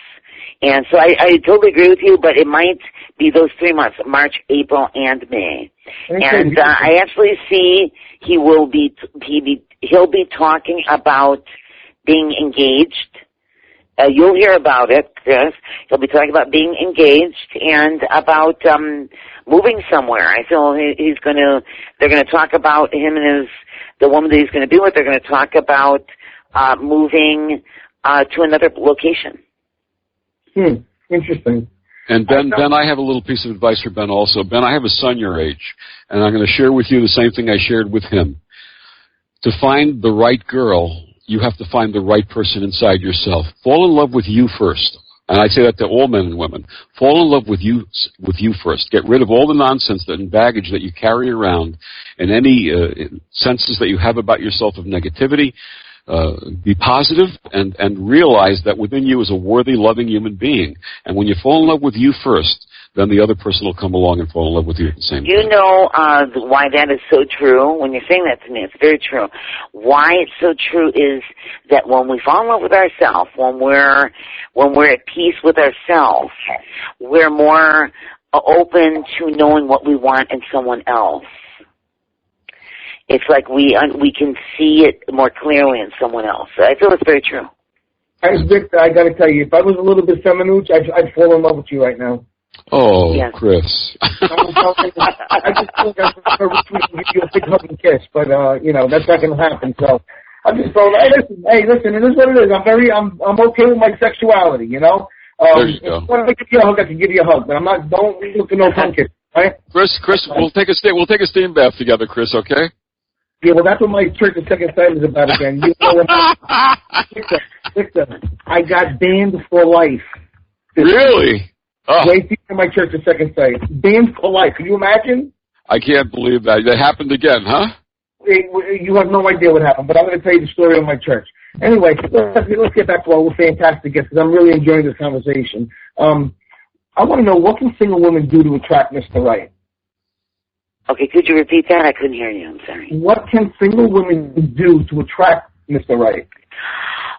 And so I totally agree with you, but it might be those 3 months, March, April, and May. And I actually see he'll be talking about being engaged. You'll hear about it, Chris. He'll be talking about being engaged and about moving somewhere. I feel they're going to talk about him and the woman that he's going to be with. They're going to talk about moving to another location. Interesting. And Ben, I have a little piece of advice for Ben also. Ben, I have a son your age, and I'm going to share with you the same thing I shared with him. To find the right girl, you have to find the right person inside yourself. Fall in love with you first. And I say that to all men and women. Fall in love with you first. Get rid of all the nonsense and baggage that you carry around and any senses that you have about yourself of negativity. Be positive and realize that within you is a worthy, loving human being. And when you fall in love with you first, then the other person will come along and fall in love with you at the same time. You know why that is so true? When you're saying that to me, it's very true. Why it's so true is that when we fall in love with ourselves, when we're at peace with ourselves, we're more open to knowing what we want in someone else. It's like we can see it more clearly in someone else. I feel it's very true. Victor, I got to tell you, if I was a little bit feminuch, I'd fall in love with you right now. Oh, yes. Chris. I just think I'm going to give you a big hug and kiss, but, that's not going to happen. So I'm just throwing, hey, listen, it is what it is. I'm okay with my sexuality, There you go. If I want to give you a hug, I can give you a hug, but don't look for no tongue kiss, right? Chris, we'll take a steam bath together, Chris, okay? Yeah, well, that's what my church of Second Sight is about again. You know what? Victor, I got banned for life. Really? Oh. Wait till my church of Second Sight. Banned for life. Can you imagine? I can't believe that. That happened again, huh? You have no idea what happened, but I'm going to tell you the story of my church. Anyway, let's get back to our fantastic guest, because I'm really enjoying this conversation. I want to know, what can single women do to attract Mr. Right? Okay, could you repeat that? I couldn't hear you. I'm sorry. What can single women do to attract Mr. Right?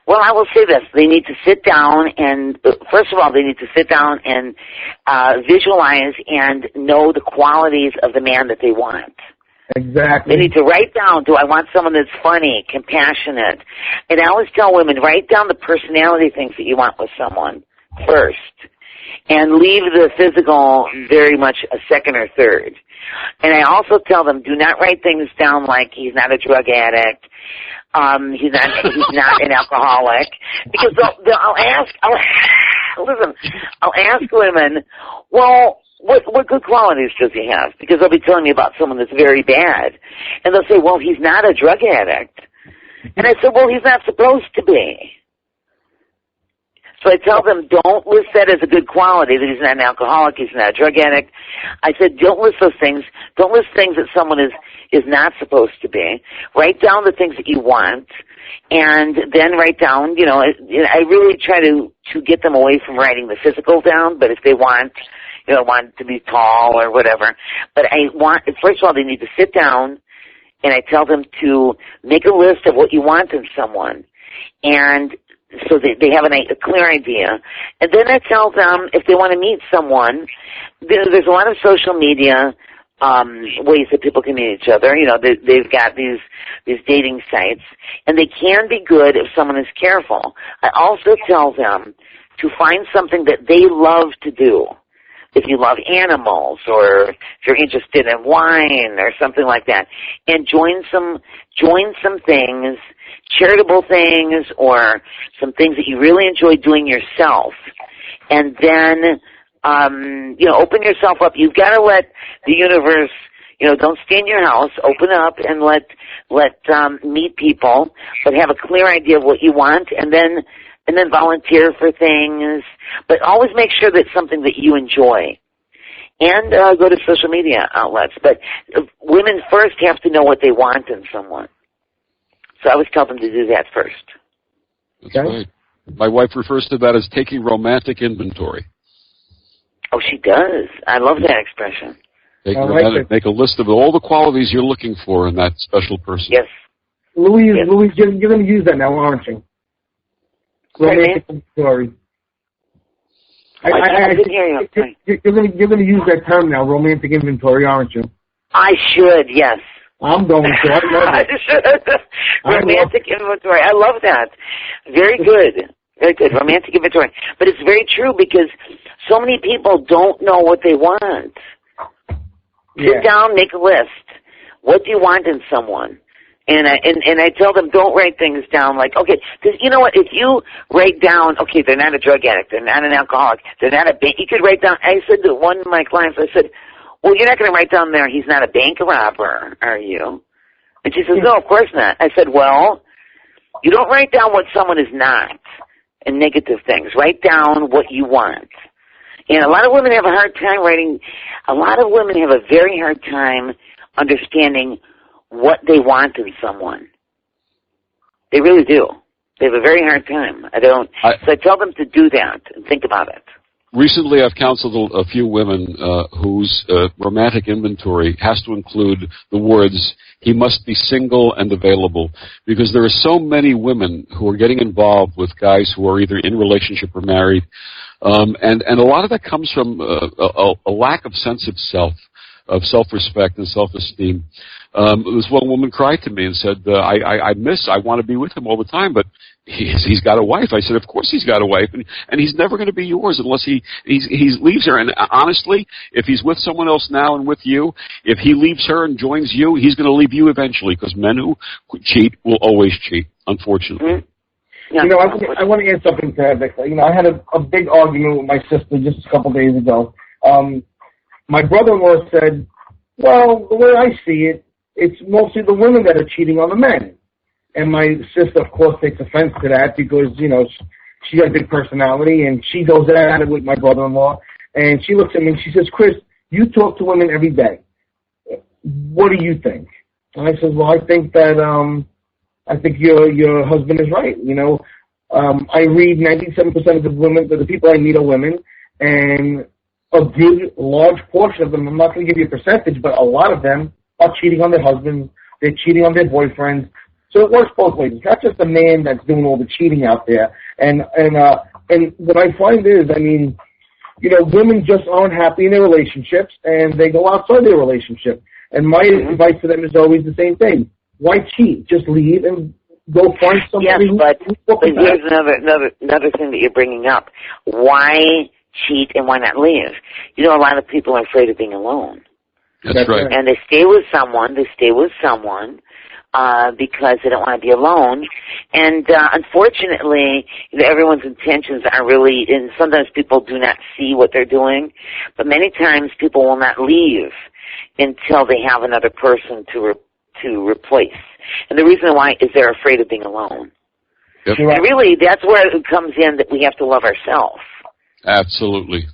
Well, I will say this. They need to sit down and, first of all, they need to sit down and visualize and know the qualities of the man that they want. Exactly. They need to write down, do I want someone that's funny, compassionate? And I always tell women, write down the personality things that you want with someone first. And leave the physical very much a second or third. And I also tell them, do not write things down like he's not a drug addict, he's not an alcoholic, because I'll ask women, well, what good qualities does he have? Because they'll be telling me about someone that's very bad, and they'll say, well, he's not a drug addict, and I said, well, he's not supposed to be. So I tell them, don't list that as a good quality, that he's not an alcoholic, he's not a drug addict. I said, don't list those things. Don't list things that someone is not supposed to be. Write down the things that you want, and then write down, I really try to get them away from writing the physical down, but if they want to be tall or whatever. But first of all, they need to sit down, and I tell them to make a list of what you want in someone. And so they have a clear idea. And then I tell them if they want to meet someone, there's a lot of social media ways that people can meet each other. They've got these dating sites, and they can be good if someone is careful. I also tell them to find something that they love to do. If you love animals, or if you're interested in wine or something like that, and join some things, charitable things, or some things that you really enjoy doing yourself, and then open yourself up. You've got to let the universe, don't stay in your house. Open up and let meet people, but have a clear idea of what you want, and then volunteer for things. But always make sure that it's something that you enjoy. And go to social media outlets. But women first have to know what they want in someone. So I always tell them to do that first. That's right. My wife refers to that as taking romantic inventory. Oh, she does. I love that expression. Make a list of all the qualities you're looking for in that special person. Yes. Louise, you're going to use that now, aren't you? Romantic inventory. I didn't hear you. You're going to use that term now, romantic inventory, aren't you? I should, yes. I'm going to. I love it. I should. Romantic inventory. I love that. Very good. Very good. Romantic inventory. But it's very true, because so many people don't know what they want. Sit down, make a list. What do you want in someone? And I tell them, don't write things down like, okay, because you know what, if you write down, okay, they're not a drug addict, they're not an alcoholic, they're not a bank, you could write down, I said to one of my clients, I said, well, you're not going to write down there, he's not a bank robber, are you? And she says, no, of course not. I said, well, you don't write down what someone is not and negative things. Write down what you want. And a lot of women have a hard time have a very hard time understanding what they want in someone. They really do. They have a very hard time. So I tell them to do that and think about it. Recently, I've counseled a few women whose romantic inventory has to include the words, he must be single and available, because there are so many women who are getting involved with guys who are either in relationship or married, and a lot of that comes from a lack of sense of self. Of self-respect and self-esteem. This one woman cried to me and said, I want to be with him all the time, but he's got a wife. I said, of course he's got a wife, and he's never going to be yours unless he leaves her. And honestly, if he's with someone else now and with you, if he leaves her and joins you, he's going to leave you eventually, because men who cheat will always cheat, unfortunately. Mm-hmm. Yeah, I want to add something to that, Victor. I had a big argument with my sister just a couple days ago. My brother-in-law said, well, the way I see it, it's mostly the women that are cheating on the men. And my sister, of course, takes offense to that because, she has a big personality, and she goes at it with my brother-in-law. And she looks at me and she says, Chris, you talk to women every day. What do you think? And I said, well, I think that I think your husband is right. I read 97% of the people I meet are women, and a good large portion of them, I'm not going to give you a percentage, but a lot of them are cheating on their husbands, they're cheating on their boyfriends. So it works both ways. It's not just the man that's doing all the cheating out there. And what I find is, women just aren't happy in their relationships, and they go outside their relationship. And my advice to them is always the same thing. Why cheat? Just leave and go find somebody. Yes, but here's another thing that you're bringing up. Why cheat and why not leave? You know, a lot of people are afraid of being alone. That's right. And they stay with someone because they don't want to be alone. And unfortunately, everyone's intentions are really, and sometimes people do not see what they're doing, but many times people will not leave until they have another person to replace. And the reason why is they're afraid of being alone. Yep. And really, that's where it comes in that we have to love ourselves. Absolutely.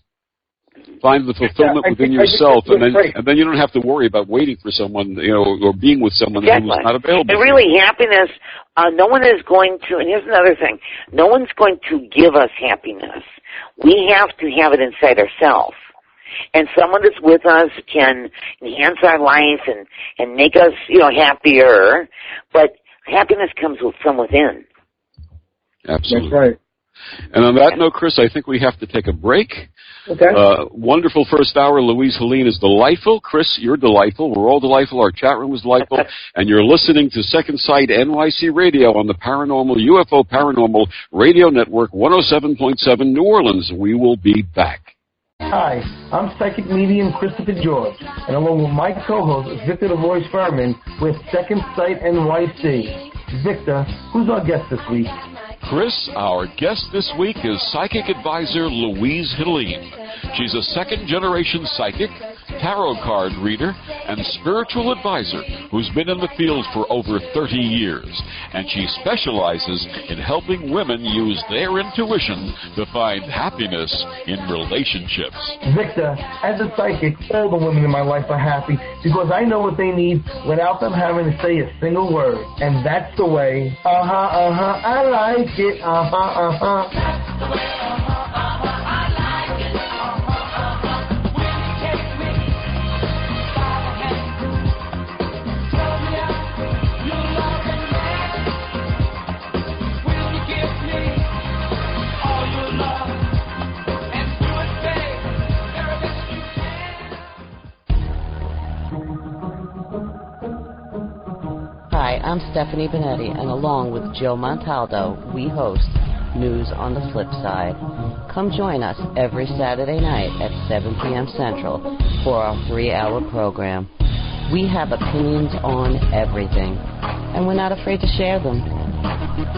Find the fulfillment within yourself, and then you don't have to worry about waiting for someone, or being with someone who's not available. And really, happiness, no one is going to, and here's another thing, no one's going to give us happiness. We have to have it inside ourselves. And someone that's with us can enhance our life and make us, happier, but happiness comes from within. Absolutely. That's right. And on that note, Chris, I think we have to take a break. Okay. Wonderful first hour. Louise Helene is delightful. Chris, you're delightful. We're all delightful. Our chat room was delightful. And you're listening to Second Sight NYC Radio on the UFO Paranormal Radio Network, 107.7 New Orleans. We will be back. Hi, I'm psychic medium Christopher George, and along with my co-host Victor Fuhrman with Second Sight NYC. Victor, who's our guest this week? Chris, our guest this week is psychic advisor Louise Helene. She's a second-generation psychic, tarot card reader, and spiritual advisor who's been in the field for over 30 years. And she specializes in helping women use their intuition to find happiness in relationships. Victor, as a psychic, all the women in my life are happy because I know what they need without them having to say a single word. And that's the way, I like it, Hi, I'm Stephanie Benetti, and along with Joe Montaldo, we host News on the Flip Side. Come join us every Saturday night at 7 p.m. Central for our 3-hour program. We have opinions on everything, and we're not afraid to share them.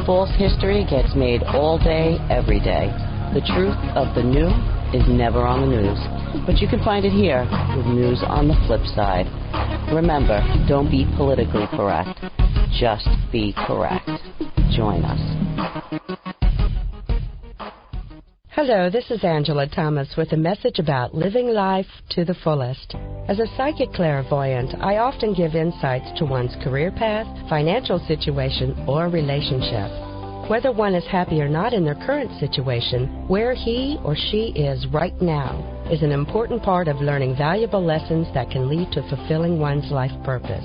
False history gets made all day, every day. The truth of the new is never on the news, but you can find it here with News on the Flip Side. Remember, don't be politically correct. Just be correct. Join us. Hello, this is Angela Thomas with a message about living life to the fullest. As a psychic clairvoyant, I often give insights to one's career path, financial situation, or relationship. Whether one is happy or not in their current situation, where he or she is right now is an important part of learning valuable lessons that can lead to fulfilling one's life purpose.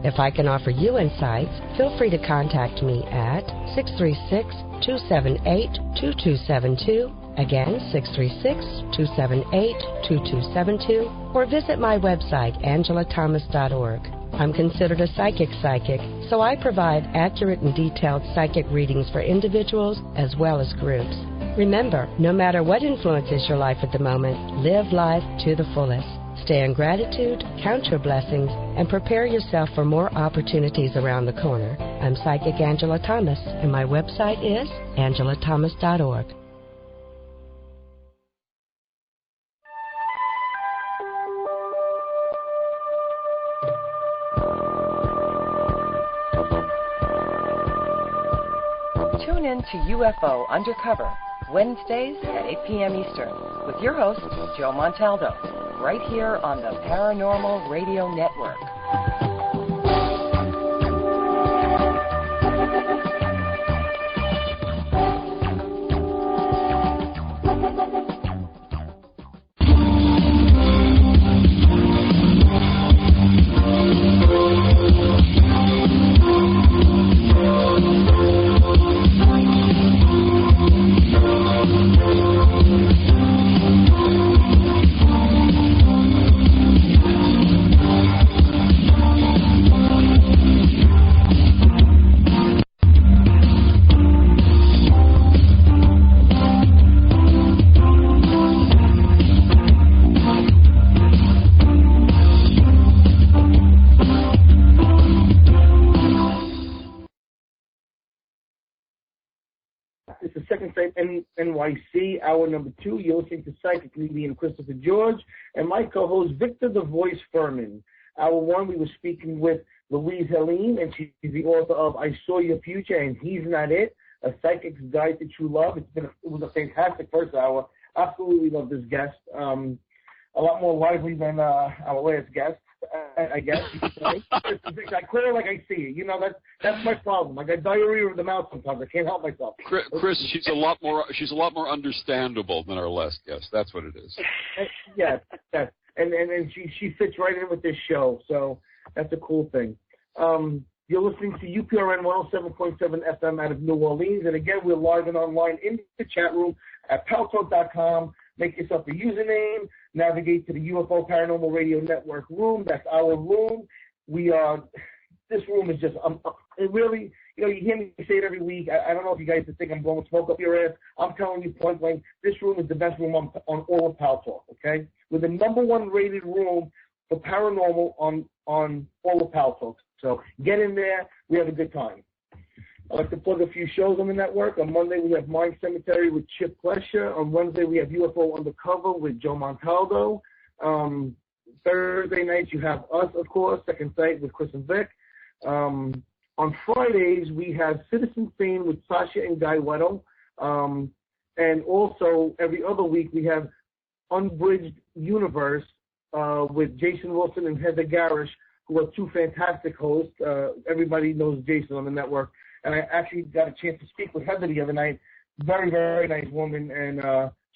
If I can offer you insights, feel free to contact me at 636-278-2272, again 636-278-2272, or visit my website, angelathomas.org. I'm considered a psychic, so I provide accurate and detailed psychic readings for individuals as well as groups. Remember, no matter what influences your life at the moment, live life to the fullest. Stay in gratitude, count your blessings, and prepare yourself for more opportunities around the corner. I'm Psychic Angela Thomas, and my website is angelathomas.org. Tune in to UFO Undercover, Wednesdays at 8 p.m. Eastern, with your host, Joe Montaldo, right here on the Paranormal Radio Network. Sight NYC, hour number 2. You're listening to Psychic Medium Christopher George and my co-host Victor the Voice Fuhrman. Hour 1, we were speaking with Louise Helene, and she's the author of I Saw Your Future and He's Not It, A Psychic's Guide to True Love. It was a fantastic first hour. Absolutely love this guest. A lot more lively than our last guest, I guess you could say. I call her like I see it. You know, that's my problem. I got diarrhea of the mouth sometimes. I can't help myself. Chris, she's a lot more understandable than our last guest. That's what it is. Yes. And she fits right in with this show, so that's a cool thing. You're listening to UPRN 107.7 FM out of New Orleans, and again, we're live and online in the chat room at paltalk.com. Make yourself a username, navigate to the UFO Paranormal Radio Network room. That's our room. This room is just, it really, you hear me say it every week. I don't know if you guys think I'm blowing smoke up your ass. I'm telling you point blank, this room is the best room on all of Pal Talk, okay? We're the #1 rated room for paranormal on all of Pal Talk. So get in there. We have a good time. I'd like to plug a few shows on the network. On Monday, we have Mind Cemetery with Chip Plesher. On Wednesday, we have UFO Undercover with Joe Montaldo. Thursday nights, you have us, of course, Second Sight with Chris and Vic. On Fridays, we have Citizen Sane with Sasha and Guy Weddle. And also, every other week, we have Unbridged Universe with Jason Wilson and Heather Garish, who are two fantastic hosts. Everybody knows Jason on the network. And I actually got a chance to speak with Heather the other night. Very, very nice woman and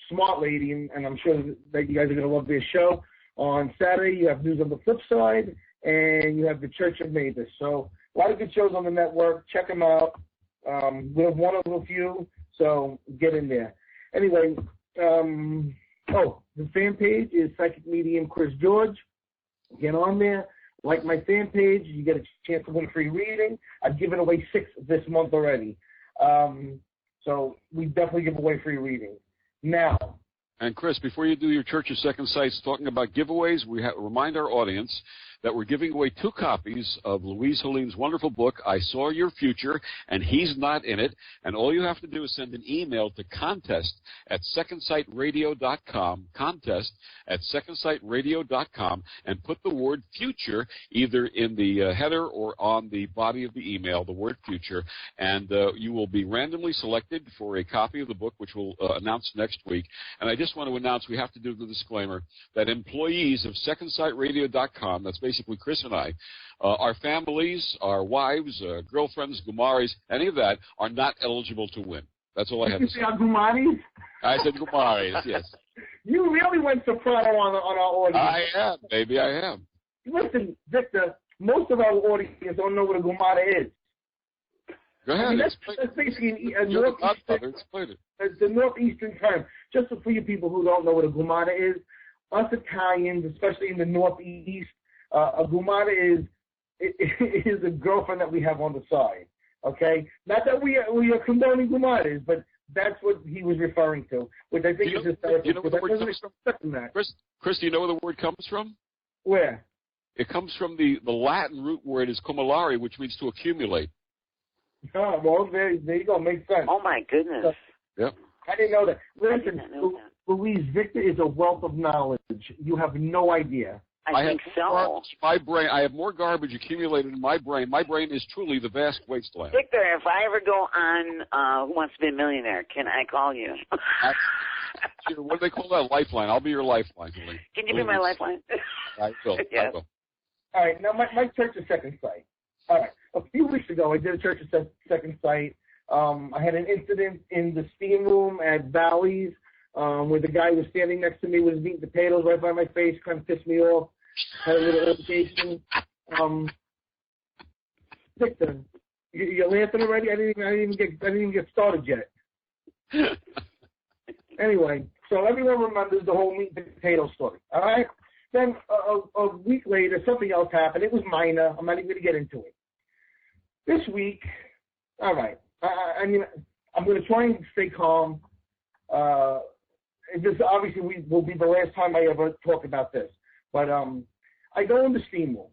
smart lady, and I'm sure that you guys are going to love their show. On Saturday, you have News on the Flip Side, and you have the Church of Mavis. So a lot of good shows on the network. Check them out. We have one of a few, so get in there. Anyway, the fan page is Psychic Medium Chris George. Get on there. Like my fan page, you get a chance to win a free reading. I've given away 6 this month already. So we definitely give away free readings. Now. And Chris, before you do your Church of Second Sights, talking about giveaways, we remind our audience that we're giving away 2 copies of Louise Helene's wonderful book, I Saw Your Future, and He's Not In It. And all you have to do is send an email to contest@secondsightradio.com, contest@secondsightradio.com, and put the word future either in the header or on the body of the email, the word future, and you will be randomly selected for a copy of the book, which we'll announce next week. And I just want to announce, we have to do the disclaimer, that employees of secondsightradio.com, that's basically Chris and I, our families, our wives, girlfriends, gumaris, any of that, are not eligible to win. That's all I have to say. You say gumaris? I said gumaris, yes. You really went soprano on our audience. I am, baby, I am. Listen, Victor, most of our audience don't know what a gumara is. Go ahead. I mean, that's basically a the northeastern term. Just for you people who don't know what a gumara is, us Italians, especially in the northeast, a gumara is a girlfriend that we have on the side. Okay, not that we are condoning gumaras, but that's what he was referring to, which I think is hysterical. You know where the word comes from? Chris, do you know where the word comes from? Where? It comes from the Latin root word is cumulare, which means to accumulate. Oh, well, there you go. Makes sense. Oh, my goodness. Yep. I didn't know that. Listen, Louise, Victor is a wealth of knowledge. You have no idea. I think so. My brain, I have more garbage accumulated in my brain. My brain is truly the vast wasteland. Victor, if I ever go on Who Wants to Be a Millionaire, can I call you? What do they call that? Lifeline. I'll be your lifeline. Can you be my lifeline? I will. Yes. I will. All right. Now, my Church of Second Sight. All right. A few weeks ago, I did a Church of Second Sight. I had an incident in the steam room at Bally's where the guy was standing next to me with his meat and potatoes right by my face, kind of pissed me off. Had a little altercation. Victor, you're laughing already? I didn't even get started yet. Anyway, so everyone remembers the whole meat and potato story. All right. Then a week later, something else happened. It was minor. I'm not even going to get into it. This week, all right. I mean, I'm going to try and stay calm. This obviously will be the last time I ever talk about this. But I go in the steam room,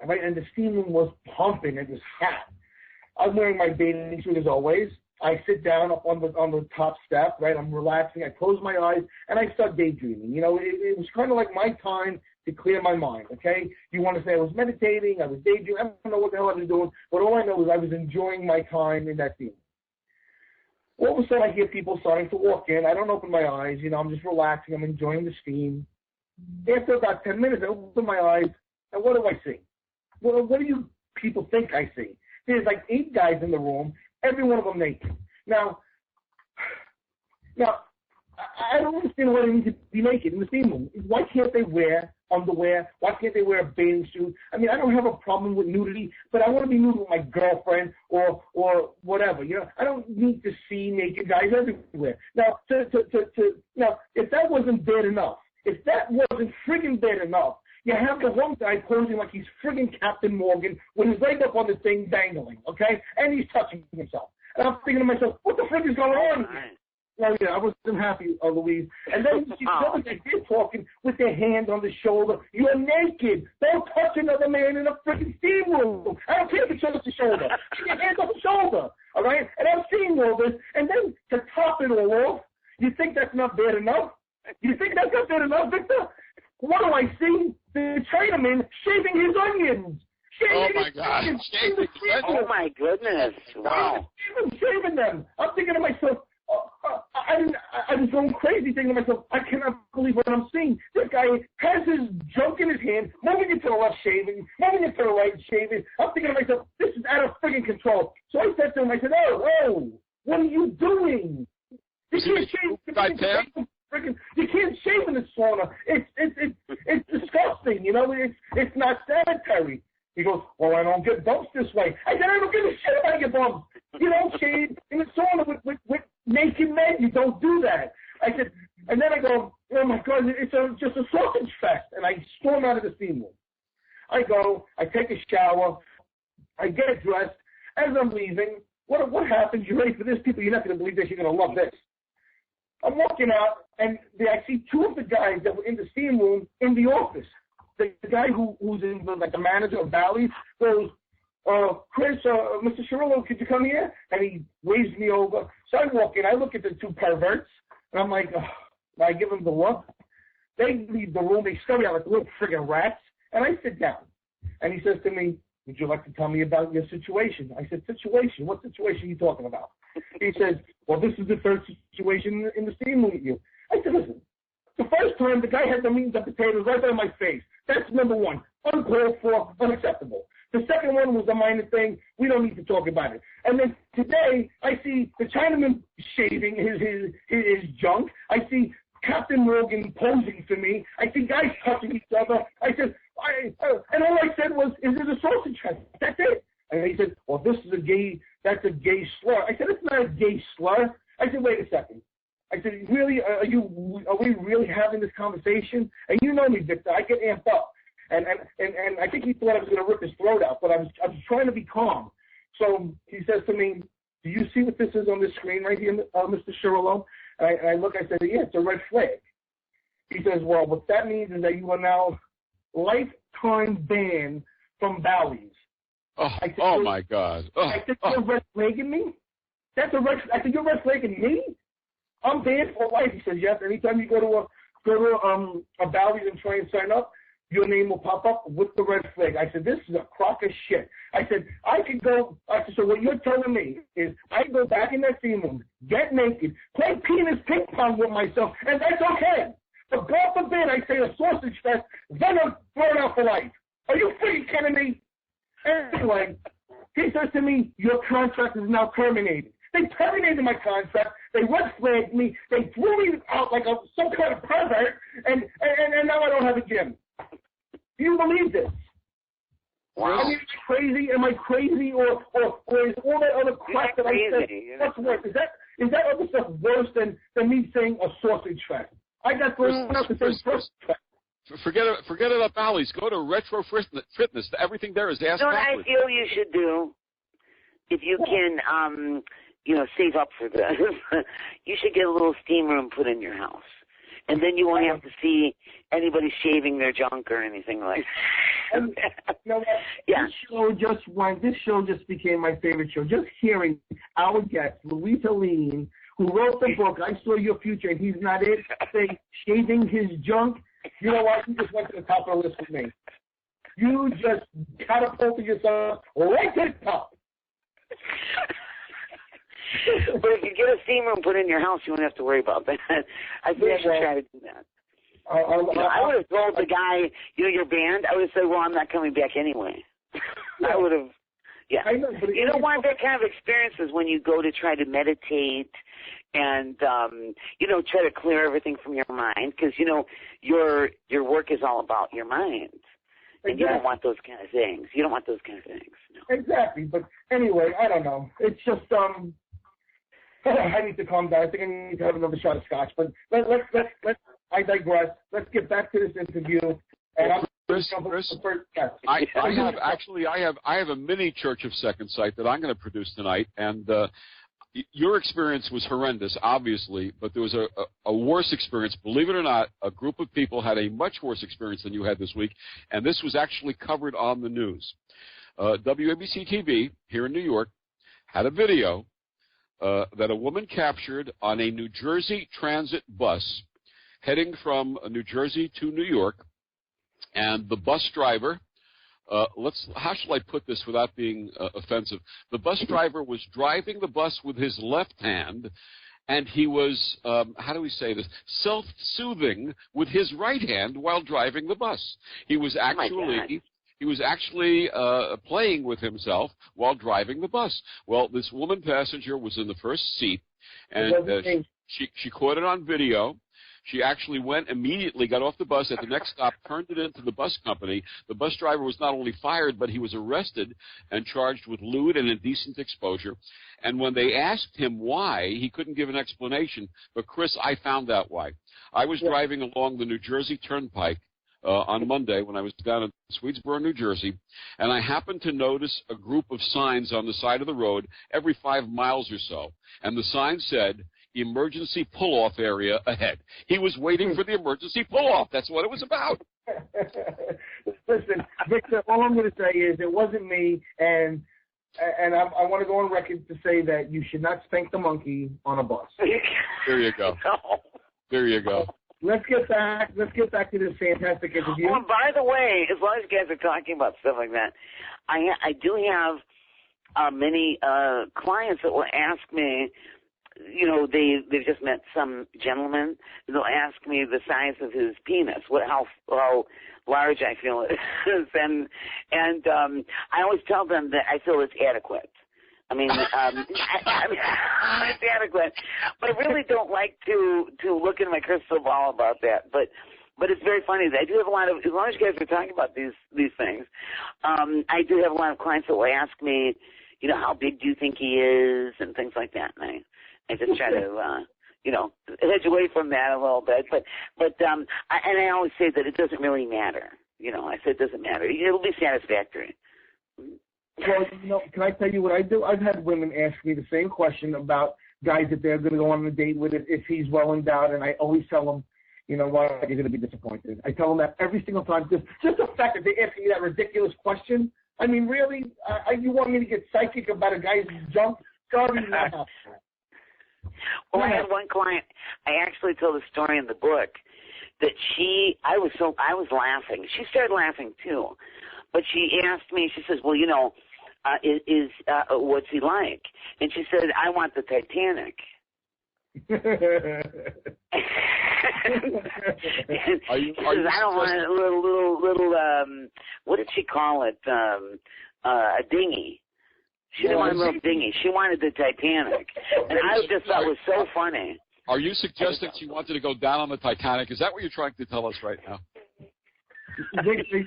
right, and the steam room was pumping. It was hot. I'm wearing my bathing suit as always, I sit down up on the top step, right? I'm relaxing. I close my eyes, and I start daydreaming. You know, it was kind of like my time to clear my mind, okay? You want to say I was meditating, I was daydreaming. I don't know what the hell I was doing, but all I know is I was enjoying my time in that scene. All of a sudden, I hear people starting to walk in. I don't open my eyes. You know, I'm just relaxing. I'm enjoying the steam. After about 10 minutes, I open my eyes, and what do I see? What do you people think I see? There's like 8 guys in the room, every one of them naked. Now, I don't understand why they need to be naked in the steam room. Why can't they wear underwear? Why can't they wear a bathing suit? I mean, I don't have a problem with nudity, but I want to be nude with my girlfriend or whatever. You know, I don't need to see naked guys everywhere. Now, now, if that wasn't bad enough, if that wasn't friggin' bad enough, you have the one guy posing like he's friggin' Captain Morgan with his leg up on the thing dangling, okay? And he's touching himself. And I'm thinking to myself, what the frick is going on here? Well, yeah, I wasn't happy, Louise. And then she's like they're talking with their hand on the shoulder. You're naked. Don't touch another man in a freaking steam room. I don't care if it's on the shoulder. Keep your hands on the shoulder, all right? And I'm seeing all this. And then to top it all off, you think that's not bad enough? You think that's not bad enough, Victor? What do I see? The Chinaman shaving his onions. Oh, my God. Oh, my goodness. Wow. Shaving them. I'm thinking to myself, I was going crazy thinking to myself, I cannot believe what I'm seeing. This guy has his junk in his hand, moving it to the left shaving, moving it to the right shaving. I'm thinking to myself, this is out of friggin' control. So I said to him, I said, oh, what are you doing? You can't shave. You can't shave in the sauna. It's disgusting, you know. It's not sanitary. He goes, well, I don't get bumps this way. I said, I don't give a shit about your bumps. You don't shave in the sauna with naked men. You don't do that. I said, and then I go, oh my God, it's just a sausage fest. And I storm out of the steam room. I go, I take a shower, I get dressed. As I'm leaving, what happens? You ready for this? People, you're not going to believe this. You're going to love this. I'm walking out, and I see 2 of the guys that were in the steam room in the office. The guy who's in like the manager of Bally's goes, Chris, Mr. Cirillo, could you come here? And he waves me over. So I walk in. I look at the 2 perverts, and I'm like, I give them the look. They leave the room. They scurry out like little friggin' rats. And I sit down. And he says to me, would you like to tell me about your situation? I said, situation? What situation are you talking about? He says, well, this is the 3rd situation in the steam room with you. I said, listen, the first time the guy had the meat and potatoes right by my face. That's number 1. Uncalled for, unacceptable. The second one was a minor thing. We don't need to talk about it. And then today, I see the Chinaman shaving his junk. I see Captain Morgan posing for me. I see guys touching each other. I said, and all I said was, is it a sausage fest? That's it. And he said, well, that's a gay slur. I said, it's not a gay slur. I said, wait a second. I said, really, are we really having this conversation? And you know me, Victor, I get amped up. And I think he thought I was going to rip his throat out, but I was trying to be calm. So he says to me, do you see what this is on this screen right here, Mr. Cirillo? And I look, I said, yeah, it's a red flag. He says, well, what that means is that you are now lifetime banned from Bally's. Oh my God. I said, you're red flagging me? I said, you're red flagging me? I'm banned for life. He says, yes. Anytime you go to a Bally's and try and sign up, your name will pop up with the red flag. I said, this is a crock of shit. I said, so what you're telling me is I can go back in that steam room, get naked, play penis ping pong with myself, and that's okay. But God forbid I say a sausage fest, then I'm thrown out for life. Are you freaking kidding me? Anyway, he says to me, your contract is now terminated. They terminated my contract. They red flagged me. They threw me out like some kind of pervert, and now I don't have a gym. Do you believe this? Wow. I mean, am I crazy, or is all that other crap that I said, what's worse? Is that other stuff worse than me saying a sausage fest? I got thrown out to say sausage fest. Forget about Bally's. Go to Retro Fitness. Everything there is ass backwards. I feel you should do, if you can, save up for this, you should get a little steam room put in your house. And then you won't have to see anybody shaving their junk or anything like that. You know what? Yeah. This show just became my favorite show. Just hearing our guest, Louise Helene, who wrote the book, I Saw Your Future, and He's Not It, say, shaving his junk. You know what? You just went to the top of the list with me. You just catapulted yourself right to the top. But if you get a steam room put in your house, you won't have to worry about that. I think I should try to do that. I would have told the guy, your band, I would have said, well, I'm not coming back anyway. I would have, I know, but you don't want that kind of experiences when you go to try to meditate and, try to clear everything from your mind because, your work is all about your mind. And you don't want those kind of things. You don't want those kind of things. No. Exactly. But anyway, I don't know. It's just, I need to calm down. I think I need to have another shot of scotch. But let's I digress. Let's get back to this interview. And Chris, I have a mini Church of Second Sight that I'm going to produce tonight, and your experience was horrendous, obviously, but there was a worse experience. Believe it or not, a group of people had a much worse experience than you had this week, and this was actually covered on the news. WABC TV here in New York had a video that a woman captured on a New Jersey transit bus heading from New Jersey to New York, and the bus driver, how shall I put this without being offensive? The bus driver was driving the bus with his left hand, and he was, how do we say this, self-soothing with his right hand while driving the bus. He was actually playing with himself while driving the bus. Well, this woman passenger was in the first seat, and she caught it on video. She actually went immediately, got off the bus at the next stop, turned it into the bus company. The bus driver was not only fired, but he was arrested and charged with lewd and indecent exposure. And when they asked him why, he couldn't give an explanation. But, Chris, I found out why. I was driving along the New Jersey Turnpike on Monday when I was down in Swedesboro, New Jersey, and I happened to notice a group of signs on the side of the road every 5 miles or so. And the sign said, emergency pull-off area ahead. He was waiting for the emergency pull-off. That's what it was about. Listen, Victor, all I'm going to say is it wasn't me, and I want to go on record to say that you should not spank the monkey on a bus. There you go. There you go. Let's get back to this fantastic interview. Oh, and by the way, as long as you guys are talking about stuff like that, I do have many clients that will ask me. They've just met some gentleman. They'll ask me the size of his penis, how large I feel it is, and I always tell them that I feel it's adequate. I mean, it's adequate, but I really don't like to look in my crystal ball about that. But it's very funny that I do have a lot of, as long as you guys are talking about these things, I do have a lot of clients that will ask me, how big do you think he is, and things like that, and I just try to, hedge away from that a little bit. But I always say that it doesn't really matter. I say it doesn't matter. It'll be satisfactory. Well, can I tell you what I do? I've had women ask me the same question about guys that they're going to go on a date with if he's well endowed, and I always tell them, you know what, you're going to be disappointed. I tell them that every single time. Just the fact that they ask me that ridiculous question. I mean, really? You want me to get psychic about a guy's junk? Sorry, no. Well, I had one client, I actually told a story in the book that I was laughing. She started laughing too. But she asked me, she says, well, what's he like? And she said, I want the Titanic. She says, I don't want a little, what did she call it? A dinghy. She didn't want a little dinghy. She wanted the Titanic. And I just thought it was so funny. Are you suggesting she wanted to go down on the Titanic? Is that what you're trying to tell us right now? Victor,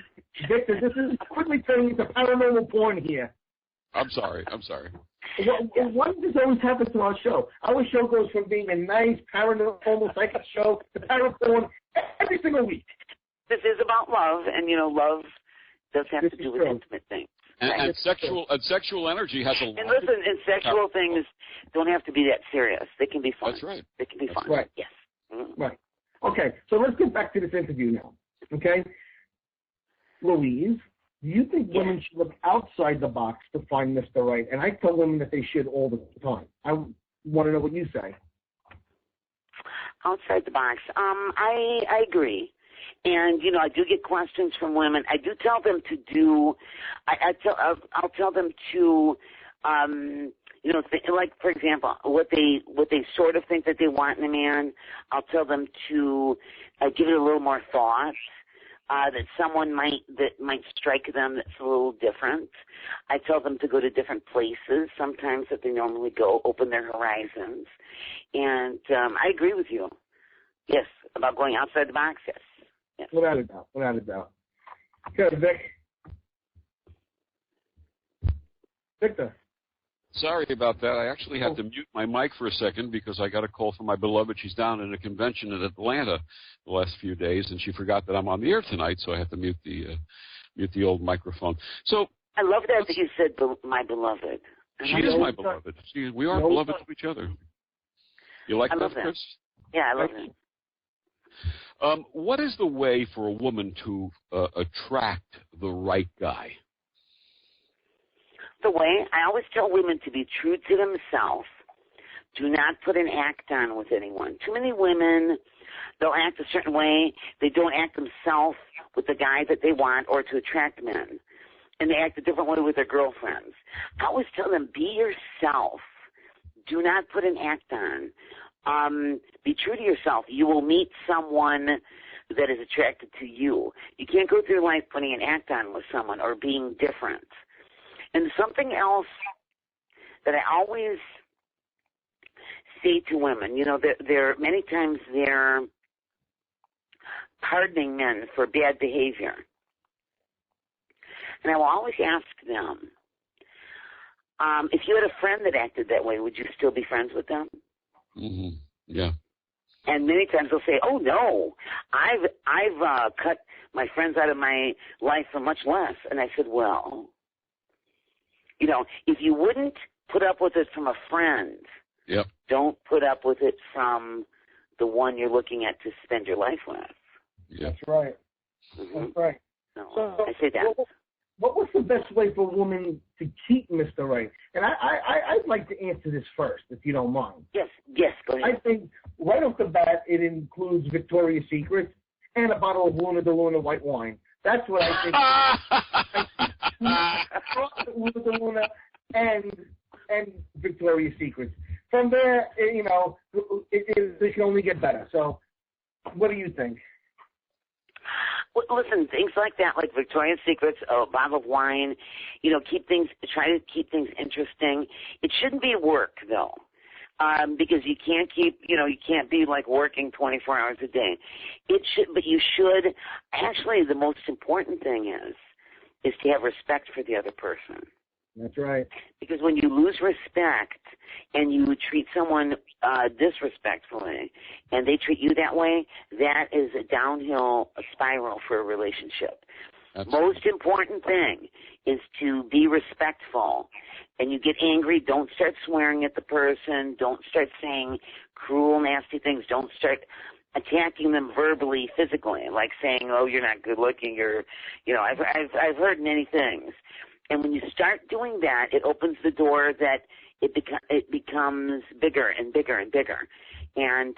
this is quickly turning into paranormal porn here. I'm sorry. Why does this always happen to our show? Our show goes from being a nice paranormal psychic show to paranormal every single week. This is about love, and love does have to do with intimate things. And sexual energy has a lot. And listen, and sexual things don't have to be that serious. They can be fun. That's right. They can be fun. Right. Yes. Mm-hmm. Right. Okay, so let's get back to this interview now. Okay? Louise, Do you think women should look outside the box to find Mr. Right? And I tell women that they should all the time. I want to know what you say. Outside the box. I agree. And, I do get questions from women. I do tell them to do, I'll tell them to, like, for example, what they sort of think that they want in a man, I'll tell them to give it a little more thought. That someone might strike them that's a little different. I tell them to go to different places, sometimes that they normally go, open their horizons. And I agree with you. Yes, about going outside the box, yes. Without a doubt. Okay, Vic. Victor. Sorry about that. I actually had to mute my mic for a second because I got a call from my beloved. She's down in a convention in Atlanta the last few days, and she forgot that I'm on the air tonight, so I had to mute the old microphone. So I love that you said my beloved. She is my beloved. We are beloved to each other. You like that, Chris? Yeah, I love that. What is the way for a woman to attract the right guy? The way, I always tell women to be true to themselves. Do not put an act on with anyone. Too many women, they'll act a certain way. They don't act themselves with the guy that they want or to attract men. And they act a different way with their girlfriends. I always tell them, be yourself. Do not put an act on. Be true to yourself. You will meet someone that is attracted to you. You can't go through life putting an act on with someone or being different. And something else that I always say to women, they're many times they're pardoning men for bad behavior. And I will always ask them, if you had a friend that acted that way, would you still be friends with them? Mm-hmm. Yeah. And many times they'll say, "Oh no, I've cut my friends out of my life for much less." And I said, "Well, if you wouldn't put up with it from a friend, don't put up with it from the one you're looking at to spend your life with." Yeah. That's right. Mm-hmm. That's right. So I say that. What was the best way for a woman to keep Mr. Right? And I'd like to answer this first, if you don't mind. Yes, go ahead. I think right off the bat, it includes Victoria's Secret and a bottle of Luna de Luna white wine. That's what I think. Luna de Luna and Victoria's Secret. From there, it can only get better. So, what do you think? Well, listen, things like that, like Victoria's Secrets, a bottle of wine, try to keep things interesting. It shouldn't be work, though, because you can't you can't be like working 24 hours a day. But you should, actually, the most important thing is to have respect for the other person. That's right. Because when you lose respect and you treat someone disrespectfully and they treat you that way, that is a downhill spiral for a relationship. Most important thing is to be respectful. And you get angry, don't start swearing at the person. Don't start saying cruel, nasty things. Don't start attacking them verbally, physically, like saying, "Oh, you're not good looking." I've heard many things. And when you start doing that, it opens the door that it becomes bigger and bigger and bigger. And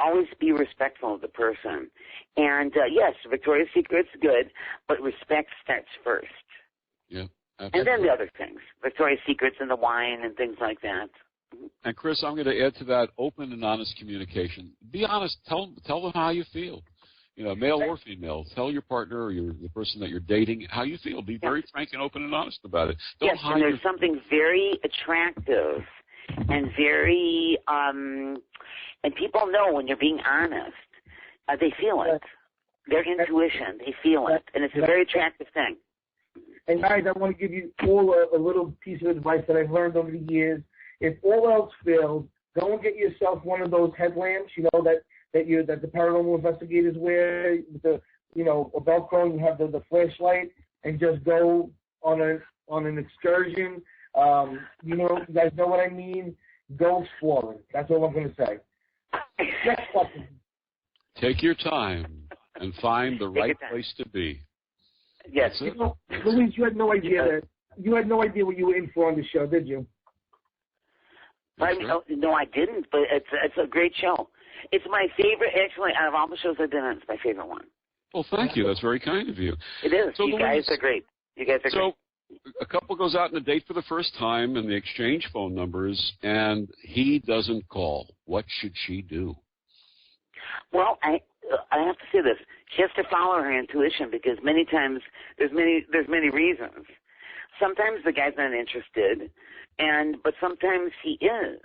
always be respectful of the person. And, yes, Victoria's Secret's good, but respect starts first. Yeah. And then the other things, Victoria's Secrets and the wine and things like that. And, Chris, I'm going to add to that open and honest communication. Be honest. Tell them how you feel. Male or female, tell your partner or the person that you're dating how you feel. Be very frank and open and honest about it. Yes, and there's something very attractive and very, and people know when you're being honest. They feel it. Their intuition, they feel it. And it's a very attractive thing. And guys, I want to give you all a little piece of advice that I've learned over the years. If all else fails, go and get yourself one of those headlamps, that the paranormal investigators wear, with the a Velcro, and you have the flashlight, and just go on an excursion. You guys know what I mean. Go exploring. That's all I'm going to say. Next question. Take your time and find the right place to be. Yes. You know, Louise, you had no idea what you were in for on the show, did you? No, I didn't, but it's a great show. It's my favorite, actually, out of all the shows I've been on, it's my favorite one. Well, thank you. That's very kind of you. It is. So you guys are great. So a couple goes out on a date for the first time, and they exchange phone numbers, and he doesn't call. What should she do? Well, I have to say this. She has to follow her intuition, because many times there's many reasons. Sometimes the guy's not interested, but sometimes he is.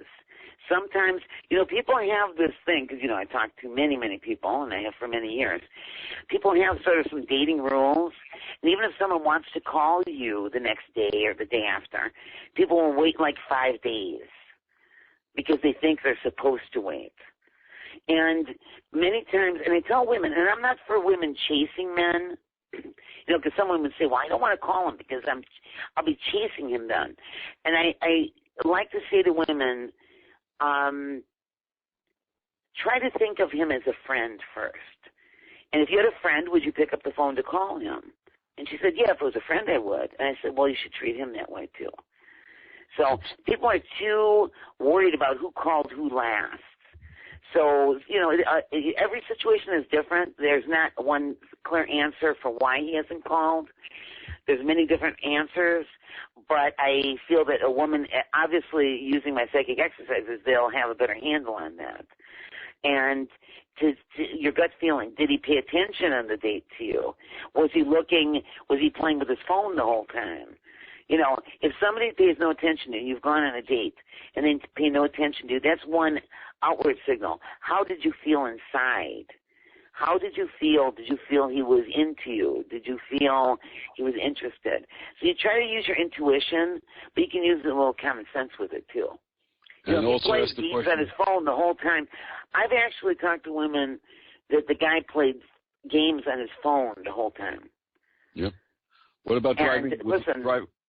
Sometimes, people have this thing, because, I talk to many, many people, and I have for many years. People have sort of some dating rules, and even if someone wants to call you the next day or the day after, people will wait like 5 days because they think they're supposed to wait. And many times, and I tell women, and I'm not for women chasing men, because some women say, well, I don't want to call him because I'll be chasing him then. And I like to say to women, try to think of him as a friend first. And if you had a friend, would you pick up the phone to call him? And she said, yeah, if it was a friend, I would. And I said, well, you should treat him that way too. So people are too worried about who called who last. So, every situation is different. There's not one clear answer for why he hasn't called. There's many different answers, but I feel that a woman, obviously using my psychic exercises, they'll have a better handle on that. And to your gut feeling, did he pay attention on the date to you? Was he playing with his phone the whole time? If somebody pays no attention to you, you've gone on a date, and they pay no attention to you, that's one outward signal. How did you feel inside? How did you feel? Did you feel he was into you? Did you feel he was interested? So you try to use your intuition, but you can use a little common sense with it, too. And also ask the question. He's on his phone the whole time. I've actually talked to women that the guy played games on his phone the whole time. Yep. What about driving?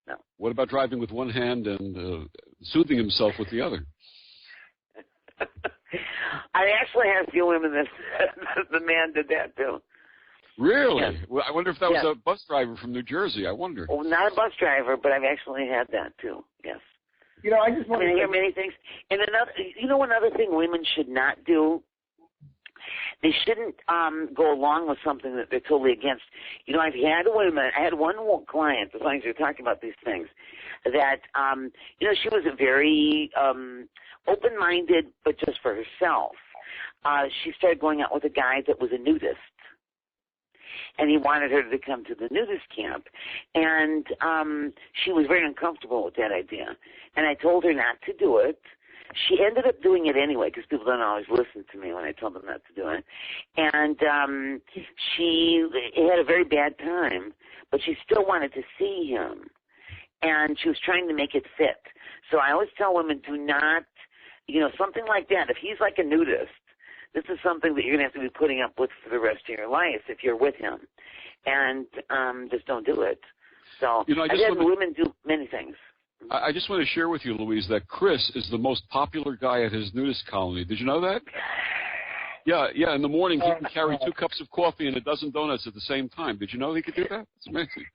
No. What about driving with one hand and soothing himself with the other? I actually have a few women that the man did that too. Really? Yes. Well, I wonder if that was a bus driver from New Jersey. I wonder. Oh, not a bus driver, but I've actually had that too. Yes. I just want to hear many things. And another thing women should not do. They shouldn't go along with something that they're totally against. I had one client, as long as you're talking about these things, that, she was a very open-minded, but just for herself. She started going out with a guy that was a nudist. And he wanted her to come to the nudist camp. And she was very uncomfortable with that idea. And I told her not to do it. She ended up doing it anyway, because people don't always listen to me when I tell them not to do it. And she had a very bad time, but she still wanted to see him. And she was trying to make it fit. So I always tell women, do not, something like that. If he's like a nudist, this is something that you're going to have to be putting up with for the rest of your life if you're with him. And just don't do it. So I've had women do many things. I just want to share with you, Louise, that Chris is the most popular guy at his nudist colony. Did you know that? Yeah. In the morning, he can carry 2 cups of coffee and a dozen donuts at the same time. Did you know he could do that? It's amazing.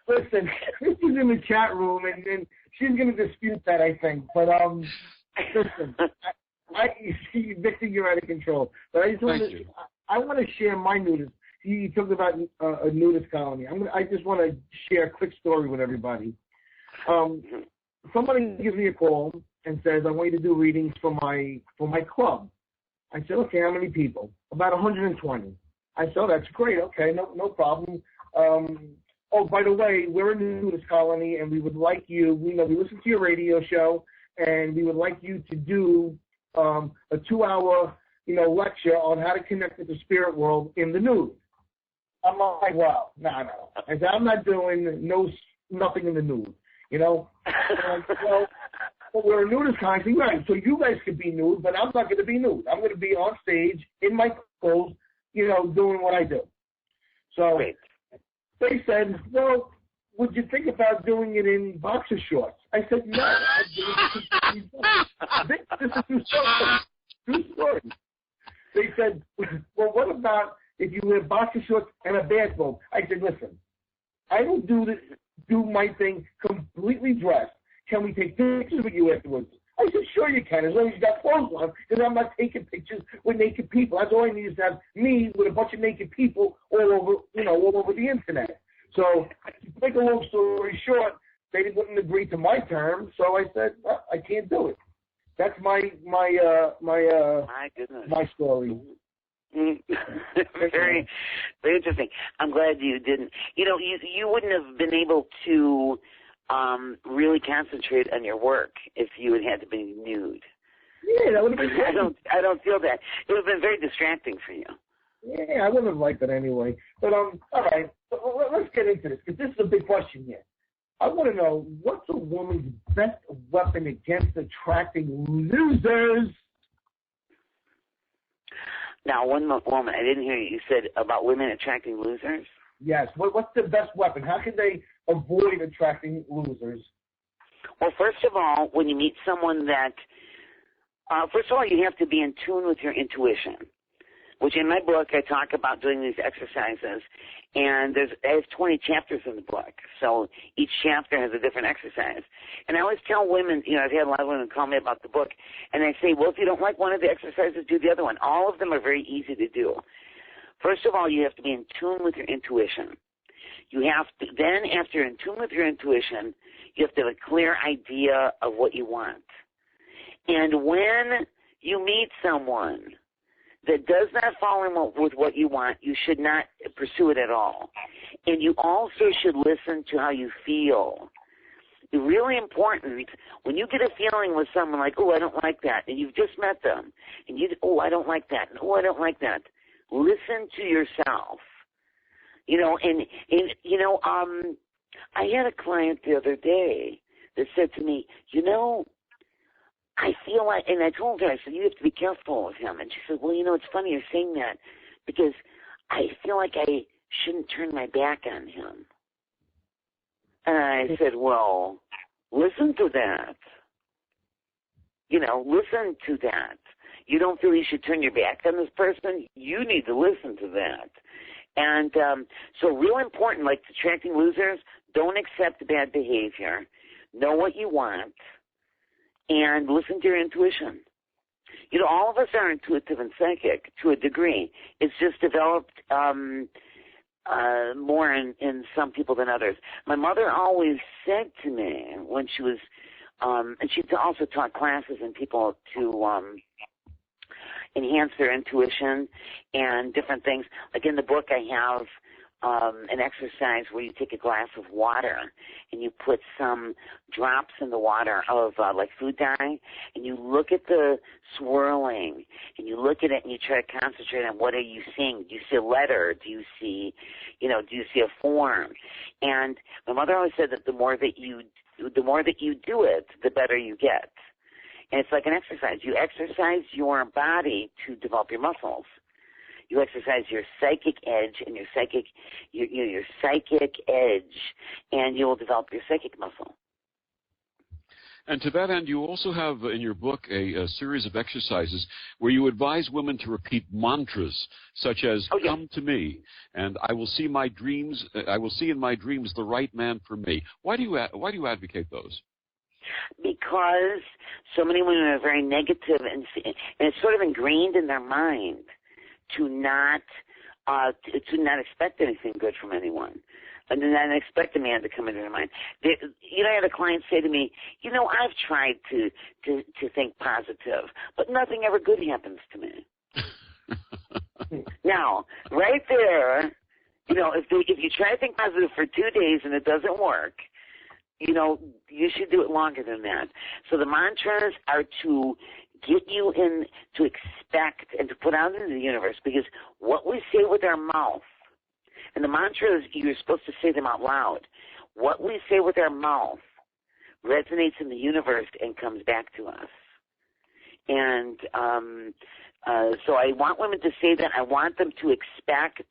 Listen, Chris is in the chat room, and she's going to dispute that, I think. But, listen, you see, Victor, you're out of control. But I just want to share my nudist. You talked about a nudist colony. I just want to share a quick story with everybody. Somebody gives me a call and says, I want you to do readings for my club. I said, okay, how many people? About 120. I said, oh, that's great. Okay, no problem. Oh, by the way, we're a nudist colony, and we would like you, we listen to your radio show, and we would like you to do a 2-hour, lecture on how to connect with the spirit world in the nude. I'm like, well, no. I said, I'm not doing nothing in the nude, Well, we're a nudist colony, right? So you guys could be nude, but I'm not going to be nude. I'm going to be on stage in my clothes, doing what I do. So they said, well, would you think about doing it in boxer shorts? I said, no. This is true story. They said, well, what about if you wear boxer shorts and a bathrobe. I said, listen, I don't do my thing completely dressed. Can we take pictures with you afterwards? I said, sure you can, as long as you got clothes on, because I'm not taking pictures with naked people. That's all I need is to have me with a bunch of naked people all over the internet. So, to make a long story short, they wouldn't agree to my terms, so I said, I can't do it. That's my story. Very, very interesting. I'm glad you didn't. You wouldn't have been able to really concentrate on your work if you had to be nude. Yeah, that would have been. I don't feel that. It would have been very distracting for you. Yeah, I wouldn't have liked it anyway. But all right, let's get into this because this is a big question here. I want to know, what's a woman's best weapon against attracting losers? Now, one woman, I didn't hear you. You said about women attracting losers? Yes. What's the best weapon? How can they avoid attracting losers? Well, first of all, when you meet someone that, first of all, you have to be in tune with your intuition, which in my book I talk about doing these exercises, and I have 20 chapters in the book, so each chapter has a different exercise. And I always tell women, I've had a lot of women call me about the book, and I say, well, if you don't like one of the exercises, do the other one. All of them are very easy to do. First of all, you have to be in tune with your intuition. You have to, then after you're in tune with your intuition, you have to have a clear idea of what you want. And when you meet someone that does not fall in with what you want, you should not pursue it at all. And you also should listen to how you feel. It's really important when you get a feeling with someone like, oh, I don't like that, and you've just met them, and I don't like that, and I don't like that. Listen to yourself. I had a client the other day that said to me, I feel like, and I told her, I said, you have to be careful with him. And she said, well, it's funny you're saying that because I feel like I shouldn't turn my back on him. And I said, well, listen to that. Listen to that. You don't feel you should turn your back on this person? You need to listen to that. And so real important, like attracting losers, don't accept bad behavior. Know what you want. And listen to your intuition. All of us are intuitive and psychic to a degree. It's just developed more in some people than others. My mother always said to me when she was, and she also taught classes and people to enhance their intuition and different things. Like in the book, I have an exercise where you take a glass of water and you put some drops in the water of like food dye, and you look at the swirling and you look at it and you try to concentrate on what are you seeing. Do you see a letter? Do you see a form? And my mother always said that the more that you do it, the better you get. And it's like an exercise. You exercise your body to develop your muscles. You exercise your psychic edge and your psychic edge, and you will develop your psychic muscle. And to that end, you also have in your book a series of exercises where you advise women to repeat mantras such as "Come to me," and "I will see my dreams. I will see in my dreams the right man for me." Why do you advocate those? Because so many women are very negative, and it's sort of ingrained in their mind to not expect anything good from anyone, and then not expect a man to come into their mind. I had a client say to me, I've tried to think positive, but nothing ever good happens to me. Now, right there, if you try to think positive for 2 days and it doesn't work, you should do it longer than that. So the mantras are to get you in to expect and to put out into the universe, because what we say with our mouth, and the mantras, you're supposed to say them out loud. What we say with our mouth resonates in the universe and comes back to us. And so I want women to say that. I want them to expect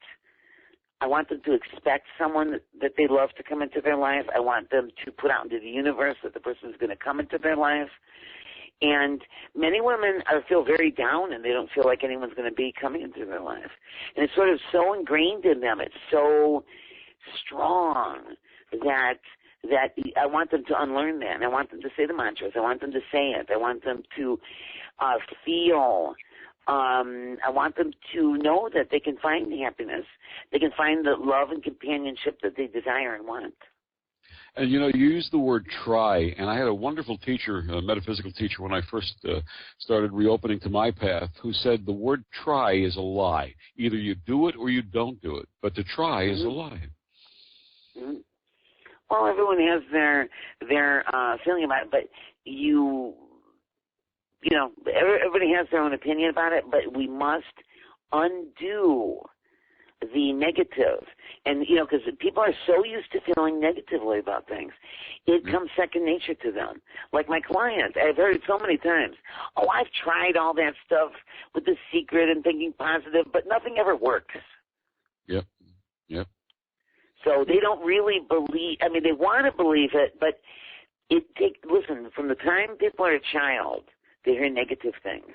someone that they love to come into their life. I want them to put out into the universe that the person is going to come into their life. And many women feel very down, and they don't feel like anyone's going to be coming into their life. And it's sort of so ingrained in them. It's so strong that I want them to unlearn that. And I want them to say the mantras. I want them to say it. I want them to feel. I want them to know that they can find happiness. They can find the love and companionship that they desire and want. And, you use the word try, and I had a wonderful teacher, a metaphysical teacher, when I first started reopening to my path, who said the word try is a lie. Either you do it or you don't do it, but to try is a lie. Mm-hmm. Well, everyone has their feeling about it, but everybody has their own opinion about it, but we must undo the negative. And, because people are so used to feeling negatively about things, it comes second nature to them. Like my clients, I've heard it so many times, I've tried all that stuff with The Secret and thinking positive, but nothing ever works. Yep. So they don't really believe, they want to believe it, but listen, from the time people are a child, they hear negative things.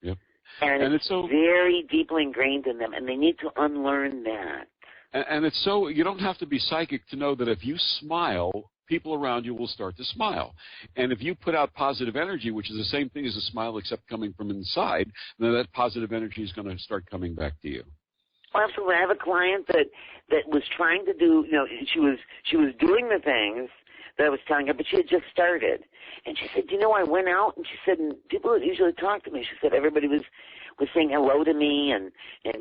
Yep. And it's so very deeply ingrained in them, and they need to unlearn that. And it's so, you don't have to be psychic to know that if you smile, people around you will start to smile. And if you put out positive energy, which is the same thing as a smile except coming from inside, then that positive energy is going to start coming back to you. Well, absolutely. I have a client that was trying to do, she was doing the things that I was telling her, but she had just started. And she said, I went out, and she said, and people that usually talk to me, she said everybody was saying hello to me and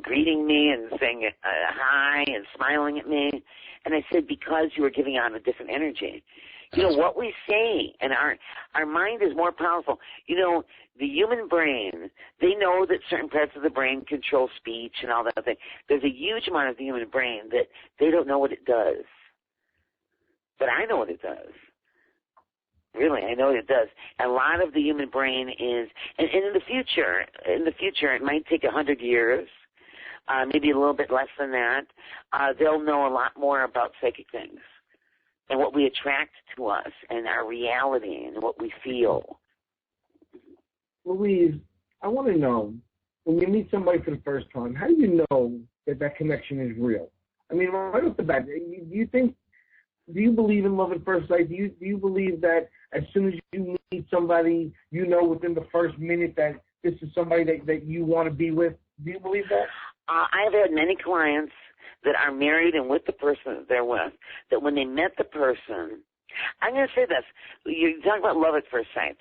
greeting me and saying hi and smiling at me. And I said, because you were giving out a different energy. What we say, and our mind is more powerful. The human brain, they know that certain parts of the brain control speech and all that thing. There's a huge amount of the human brain that they don't know what it does. But I know what it does. Really, I know what it does. A lot of the human brain is, and in the future, it might take 100 years, maybe a little bit less than that. They'll know a lot more about psychic things and what we attract to us and our reality and what we feel. Louise, I want to know, when you meet somebody for the first time, how do you know that connection is real? Right off the bat, do you believe in love at first sight? Do you believe that as soon as you meet somebody, within the first minute that this is somebody that you want to be with? Do you believe that? I've had many clients that are married and with the person that they're with, that when they met the person, I'm going to say this, you talk about love at first sight.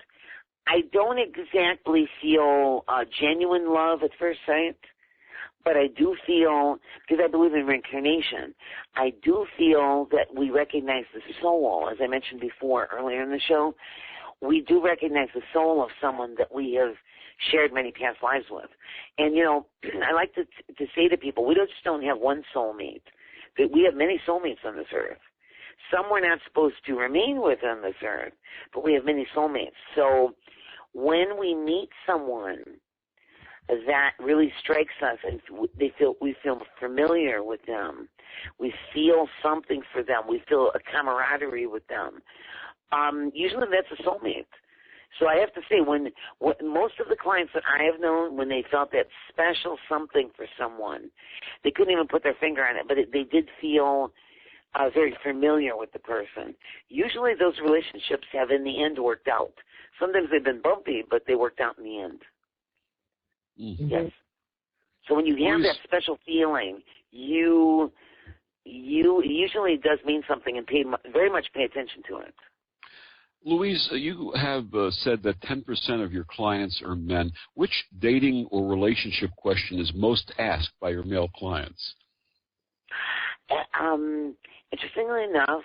I don't exactly feel genuine love at first sight, but I do feel, because I believe in reincarnation, I do feel that we recognize the soul, as I mentioned before earlier in the show. We do recognize the soul of someone that we have shared many past lives with. And, I like to say to people, we just don't have one soulmate. We have many soulmates on this earth. Some we're not supposed to remain with on this earth, but we have many soulmates. So when we meet someone that really strikes us and we feel familiar with them, we feel something for them, we feel a camaraderie with them, usually that's a soulmate. So I have to say, when most of the clients that I have known, when they felt that special something for someone, they couldn't even put their finger on it, but they did feel very familiar with the person. Usually those relationships have in the end worked out. Sometimes they've been bumpy, but they worked out in the end. Mm-hmm. Yes. So when you have that special feeling, you usually it does mean something, and very much pay attention to it. Louise, you have said that 10% of your clients are men. Which dating or relationship question is most asked by your male clients? Interestingly enough,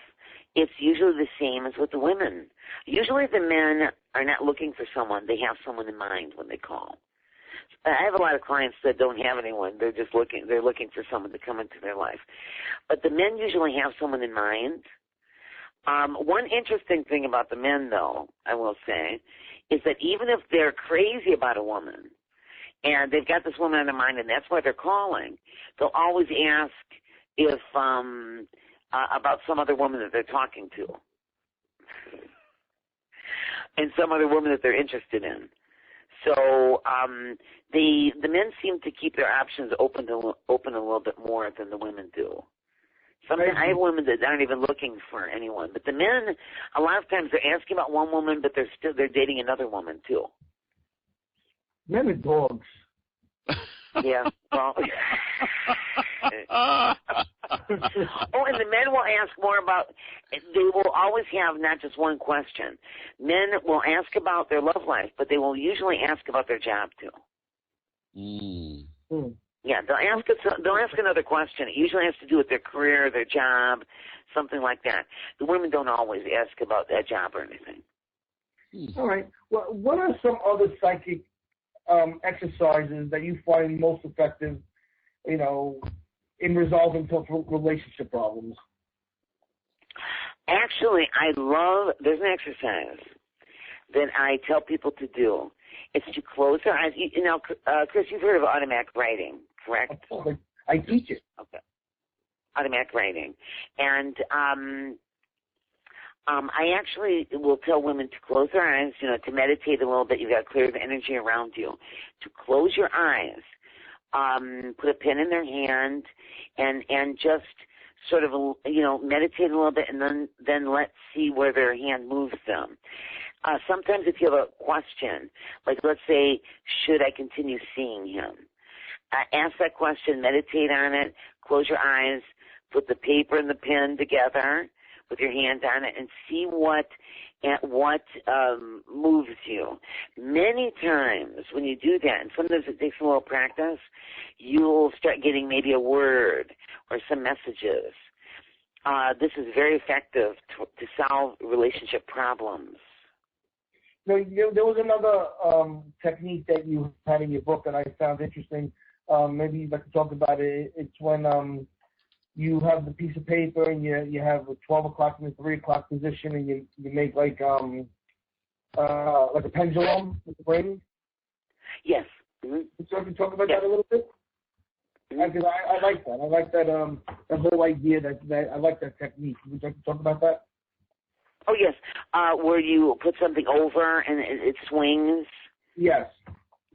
it's usually the same as with the women. Usually the men are not looking for someone. They have someone in mind when they call. I have a lot of clients that don't have anyone. They're just looking for someone to come into their life. But the men usually have someone in mind. One interesting thing about the men, though, I will say, is that even if they're crazy about a woman and they've got this woman in their mind and that's why they're calling, they'll always ask if about some other woman that they're talking to. and some other woman that they're interested in. So the men seem to keep their options open a little bit more than the women do. Sometimes I have women that aren't even looking for anyone, but the men, a lot of times they're asking about one woman, but they're dating another woman too. Men are dogs. Yeah, well. Oh, and the men will ask more about, they will always have not just one question. Men will ask about their love life, but they will usually ask about their job too. Yeah, they'll ask another question. It usually has to do with their career, their job, something like that. The women don't always ask about that job or anything. All right. Well, what are some other psychic exercises that you find most effective, in resolving tough relationship problems? Actually, there's an exercise that I tell people to do. It's to close their eyes. Chris, you've heard of automatic writing, correct? I teach it. Okay. Automatic writing. And I actually will tell women to close their eyes, to meditate a little bit. You've got to clear the energy around you. To close your eyes, put a pen in their hand, and just sort of, meditate a little bit, and then let's see where their hand moves them. Sometimes if you have a question, like let's say, should I continue seeing him? Ask that question, meditate on it, close your eyes, put the paper and the pen together with your hand on it, and see what moves you. Many times when you do that, and sometimes it takes a little practice, you'll start getting maybe a word or some messages. This is very effective to solve relationship problems. There was another technique that you had in your book that I found interesting. Maybe you'd like to talk about it. It's when you have the piece of paper and you have a 12 o'clock and a 3 o'clock position, and you make like a pendulum with the ring. Yes. Mm-hmm. So I can talk about that a little bit. Because I like that. I like that whole idea. That I like that technique. Would you like to talk about that? Oh yes, where you put something over and it swings. Yes.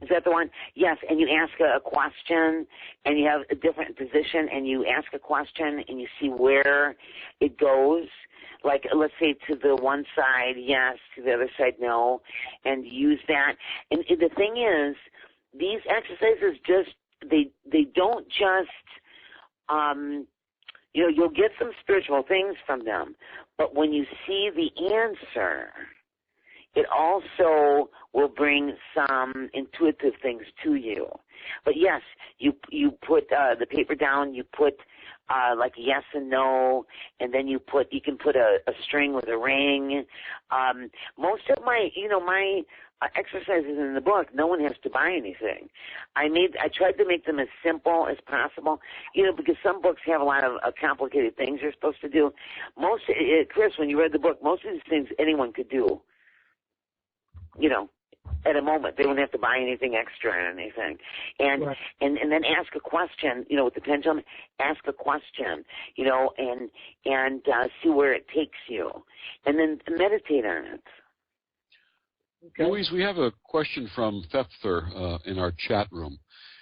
Is that the one? Yes, and you ask a question, and you have a different position, and you ask a question, and you see where it goes. Like, let's say to the one side, yes, to the other side, no, and use that. And the thing is, these exercises they don't just, you'll get some spiritual things from them, but when you see the answer, it also will bring some intuitive things to you. But yes, you put the paper down, you put like yes and no, and then you can put a string with a ring. Most of my exercises in the book, no one has to buy anything. I tried to make them as simple as possible, because some books have a lot of complicated things you're supposed to do. Chris, when you read the book, most of these things anyone could do. At a moment, they don't have to buy anything extra or anything, and right. and then ask a question, with the pendulum, ask a question, and see where it takes you, and then meditate on it. Okay. Louise, we have a question from Thefter in our chat room.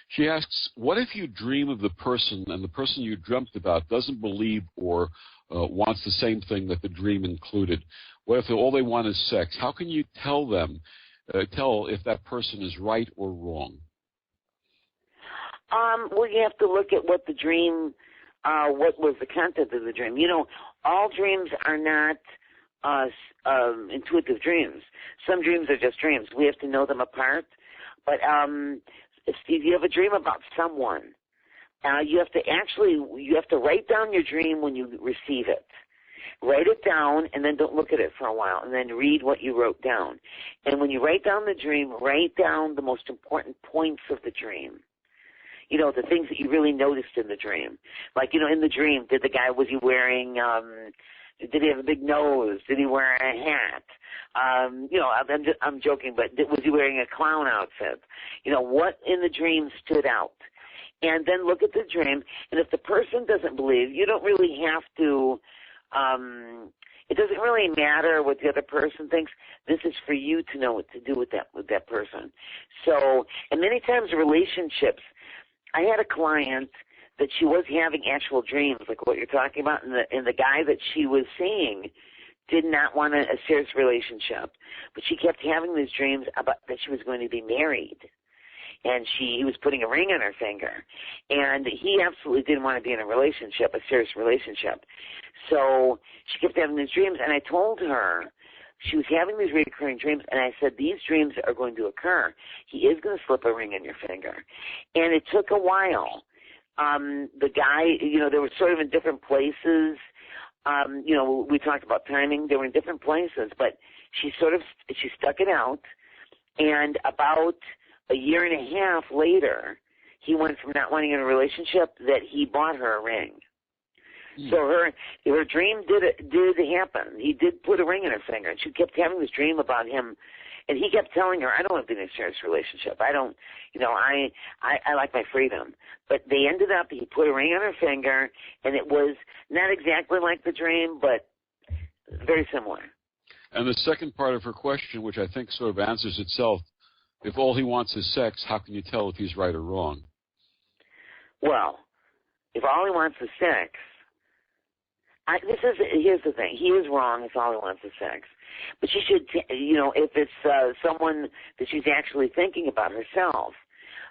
She asks, what if you dream of the person and the person you dreamt about doesn't believe or wants the same thing that the dream included? What if all they want is sex? How can you tell if that person is right or wrong? Well, you have to look at what the dream, what was the content of the dream. All dreams are not intuitive dreams. Some dreams are just dreams. We have to know them apart. But if you have a dream about someone, you have to write down your dream when you receive it. Write it down, and then don't look at it for a while, and then read what you wrote down. And when you write down the dream, write down the most important points of the dream. The things that you really noticed in the dream. Like, in the dream, was he wearing, did he have a big nose? Did he wear a hat? I'm joking, but was he wearing a clown outfit? What in the dream stood out? And then look at the dream, and if the person doesn't believe, you don't really have to, It doesn't really matter what the other person thinks. This is for you to know what to do with that person. So, and many times relationships, I had a client that she was having actual dreams, like what you're talking about, and the guy that she was seeing did not want a serious relationship, but she kept having these dreams about that she was going to be married. And he was putting a ring on her finger. And he absolutely didn't want to be in a relationship, a serious relationship. So she kept having these dreams, and I told her, she was having these recurring dreams, and I said, these dreams are going to occur. He is going to slip a ring on your finger. And it took a while. The guy, they were sort of in different places. We talked about timing. They were in different places, but she stuck it out. And about a year and a half later, he went from not wanting in a relationship that he bought her a ring. So her dream did happen. He did put a ring in her finger, and she kept having this dream about him. And he kept telling her, I don't want to be in a serious relationship. I don't, I like my freedom. But they ended up, he put a ring on her finger, and it was not exactly like the dream, but very similar. And the second part of her question, which I think sort of answers itself, if all he wants is sex, how can you tell if he's right or wrong? Well, if all he wants is sex, here's the thing. He is wrong if all he wants is sex. But she should, if it's someone that she's actually thinking about herself,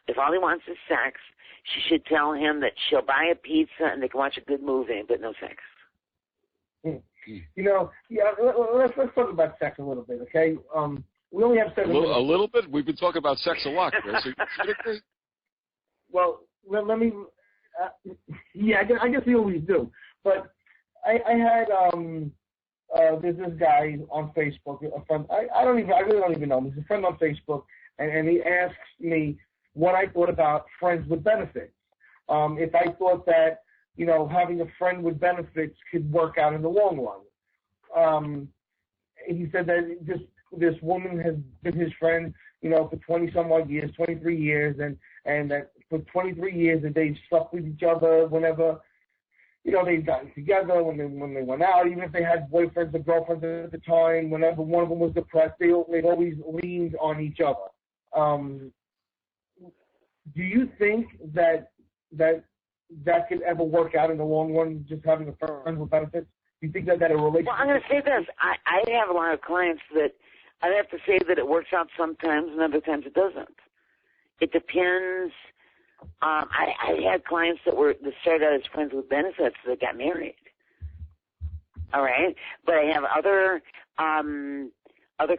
if all he wants is sex, she should tell him that she'll buy a pizza and they can watch a good movie, but no sex. Let's talk about sex a little bit, okay? We only have 7 minutes. A little bit? We've been talking about sex a lot, Chris. Well, let me... I guess we always do. But I had... there's this guy on Facebook, a friend. I really don't even know him. He's a friend on Facebook, and he asks me what I thought about friends with benefits. If I thought that, having a friend with benefits could work out in the long run. He said that this woman has been his friend, for 20-some-odd years, 23 years, and that for 23 years that they've slept with each other whenever, they've gotten together, when they went out, even if they had boyfriends or girlfriends at the time, whenever one of them was depressed, they'd always leaned on each other. Do you think that could ever work out in the long run, just having a friend with benefits? Do you think that a relationship... Well, I'm going to say this. I have a lot of clients that I'd have to say that it works out sometimes and other times it doesn't. It depends. I had clients that started out as friends with benefits that got married. All right? But I have other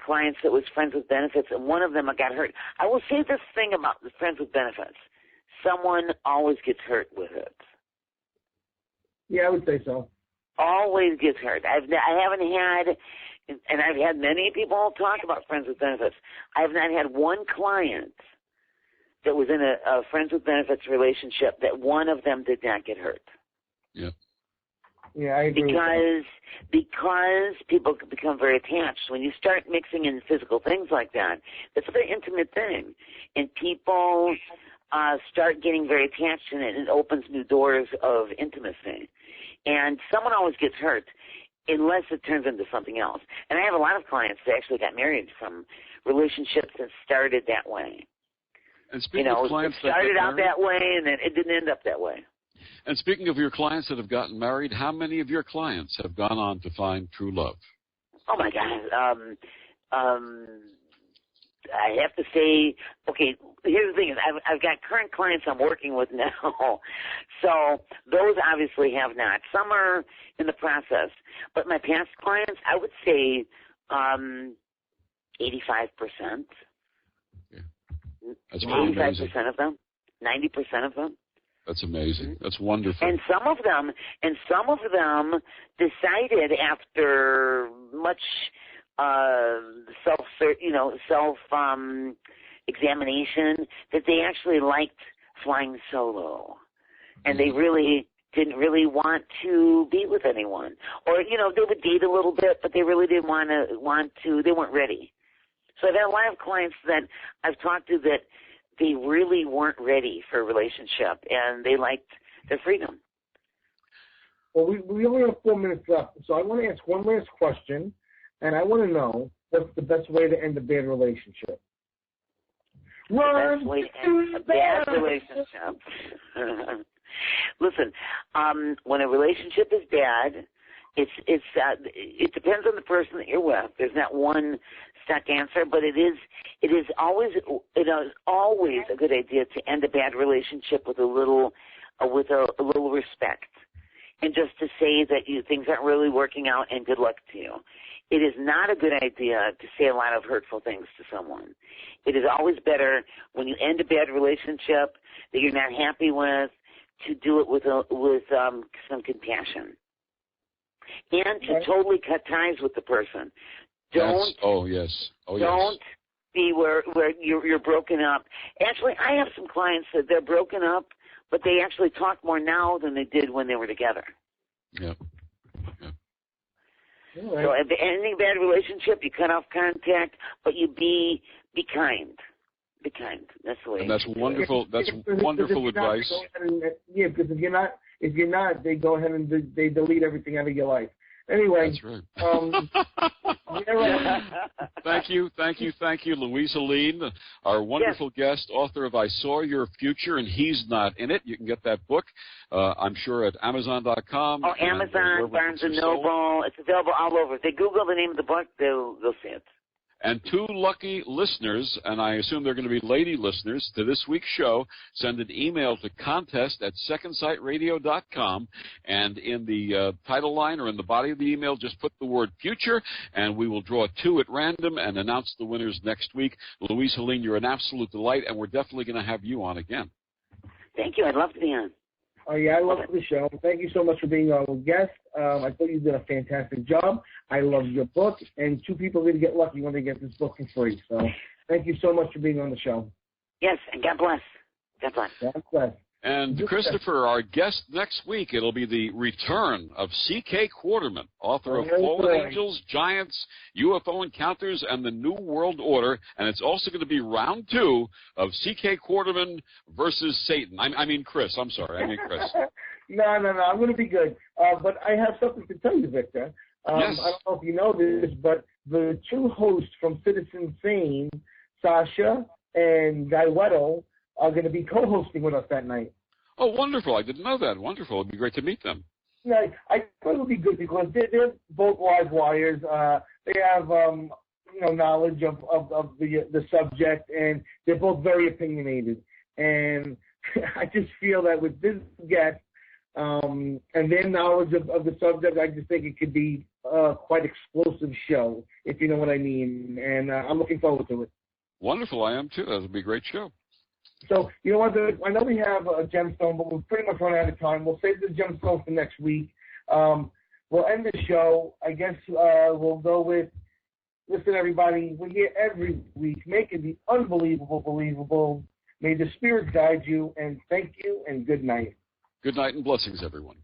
clients that was friends with benefits, and one of them got hurt. I will say this thing about the friends with benefits. Someone always gets hurt with it. Yeah, I would say so. Always gets hurt. I haven't had, and I've had many people talk about friends with benefits. I have not had one client that was in a friends with benefits relationship that one of them did not get hurt. Yeah. Yeah, I agree. Because people become very attached. When you start mixing in physical things like that, it's a very intimate thing. And people start getting very attached in it, and it opens new doors of intimacy. And someone always gets hurt unless it turns into something else. And I have a lot of clients that actually got married from relationships that started that way. And speaking of clients it started out that way, and then it didn't end up that way. And speaking of your clients that have gotten married, how many of your clients have gone on to find true love? Oh, my God. I have to say, okay, here's the thing. I've got current clients I'm working with now. So those obviously have not. Some are in the process. But my past clients, I would say 85%. Yeah. That's really 85% amazing. of them. 90% of them. That's amazing. That's wonderful. And some of them decided after much self examination that they actually liked flying solo, and they really didn't really want to be with anyone, or they would date a little bit, but they really didn't want to. They weren't ready. So I've had a lot of clients that I've talked to that they really weren't ready for a relationship, and they liked their freedom. Well, we only have 4 minutes left, so I want to ask one last question, and I want to know what's the best way to end a bad relationship. The best way to end a bad relationship. Listen, when a relationship is bad, it depends on the person that you're with. There's not one stuck answer, but it is always a good idea to end a bad relationship with a little respect, and just to say that things aren't really working out and good luck to you. It is not a good idea to say a lot of hurtful things to someone. It is always better when you end a bad relationship that you're not happy with to do it with some compassion. And to totally cut ties with the person. Don't be where you're broken up. Actually, I have some clients that they're broken up, but they actually talk more now than they did when they were together. Yeah. Right. So at ending a bad relationship, you cut off contact, but you be kind. Be kind. That's the way. And that's wonderful. That's wonderful advice. Because if you're not, they go ahead and they delete everything out of your life. Anyway. That's right. Thank you, Louise Helene, our wonderful guest, author of I Saw Your Future and He's Not in It. You can get that book, I'm sure, at Amazon.com. Oh, Amazon, Barnes & Noble. It's available all over. If they Google the name of the book, they'll see it. And 2 lucky listeners, and I assume they're going to be lady listeners, to this week's show, send an email to contest@secondsightradio.com, and in the title line or in the body of the email, just put the word future, and we will draw 2 at random and announce the winners next week. Louise Helene, you're an absolute delight, and we're definitely going to have you on again. Thank you. I'd love to be on. Oh, yeah, I love the show. Thank you so much for being our guest. I thought you did a fantastic job. I love your book, and 2 people are going to get lucky when they get this book for free. So thank you so much for being on the show. Yes, and God bless. God bless. God bless. And Christopher, our guest next week, it'll be the return of C.K. Quarterman, author of Fallen Angels, Giants, UFO Encounters, and the New World Order. And it's also going to be round 2 of C.K. Quarterman versus Satan. I mean Chris. I'm sorry. I mean Chris. No. I'm going to be good. But I have something to tell you, Victor. Yes. I don't know if you know this, but the 2 hosts from Citizen Sane, Sasha and Guy Weddle, are going to be co-hosting with us that night. Oh, wonderful. I didn't know that. Wonderful. It'd be great to meet them. Yeah, I thought it would be good because they're both live wires. They have knowledge of the subject, and they're both very opinionated. And I just feel that with this guest and their knowledge of the subject, I just think it could be quite explosive show, if you know what I mean. And I'm looking forward to it. Wonderful. I am too. That'll be a great show. So, you know what, I know we have a gemstone, but we're pretty much running out of time. We'll save the gemstone for next week. We'll end the show. I guess we'll go with, listen, everybody, we're here every week making the unbelievable believable. May the Spirit guide you, and thank you, and good night. Good night and blessings, everyone.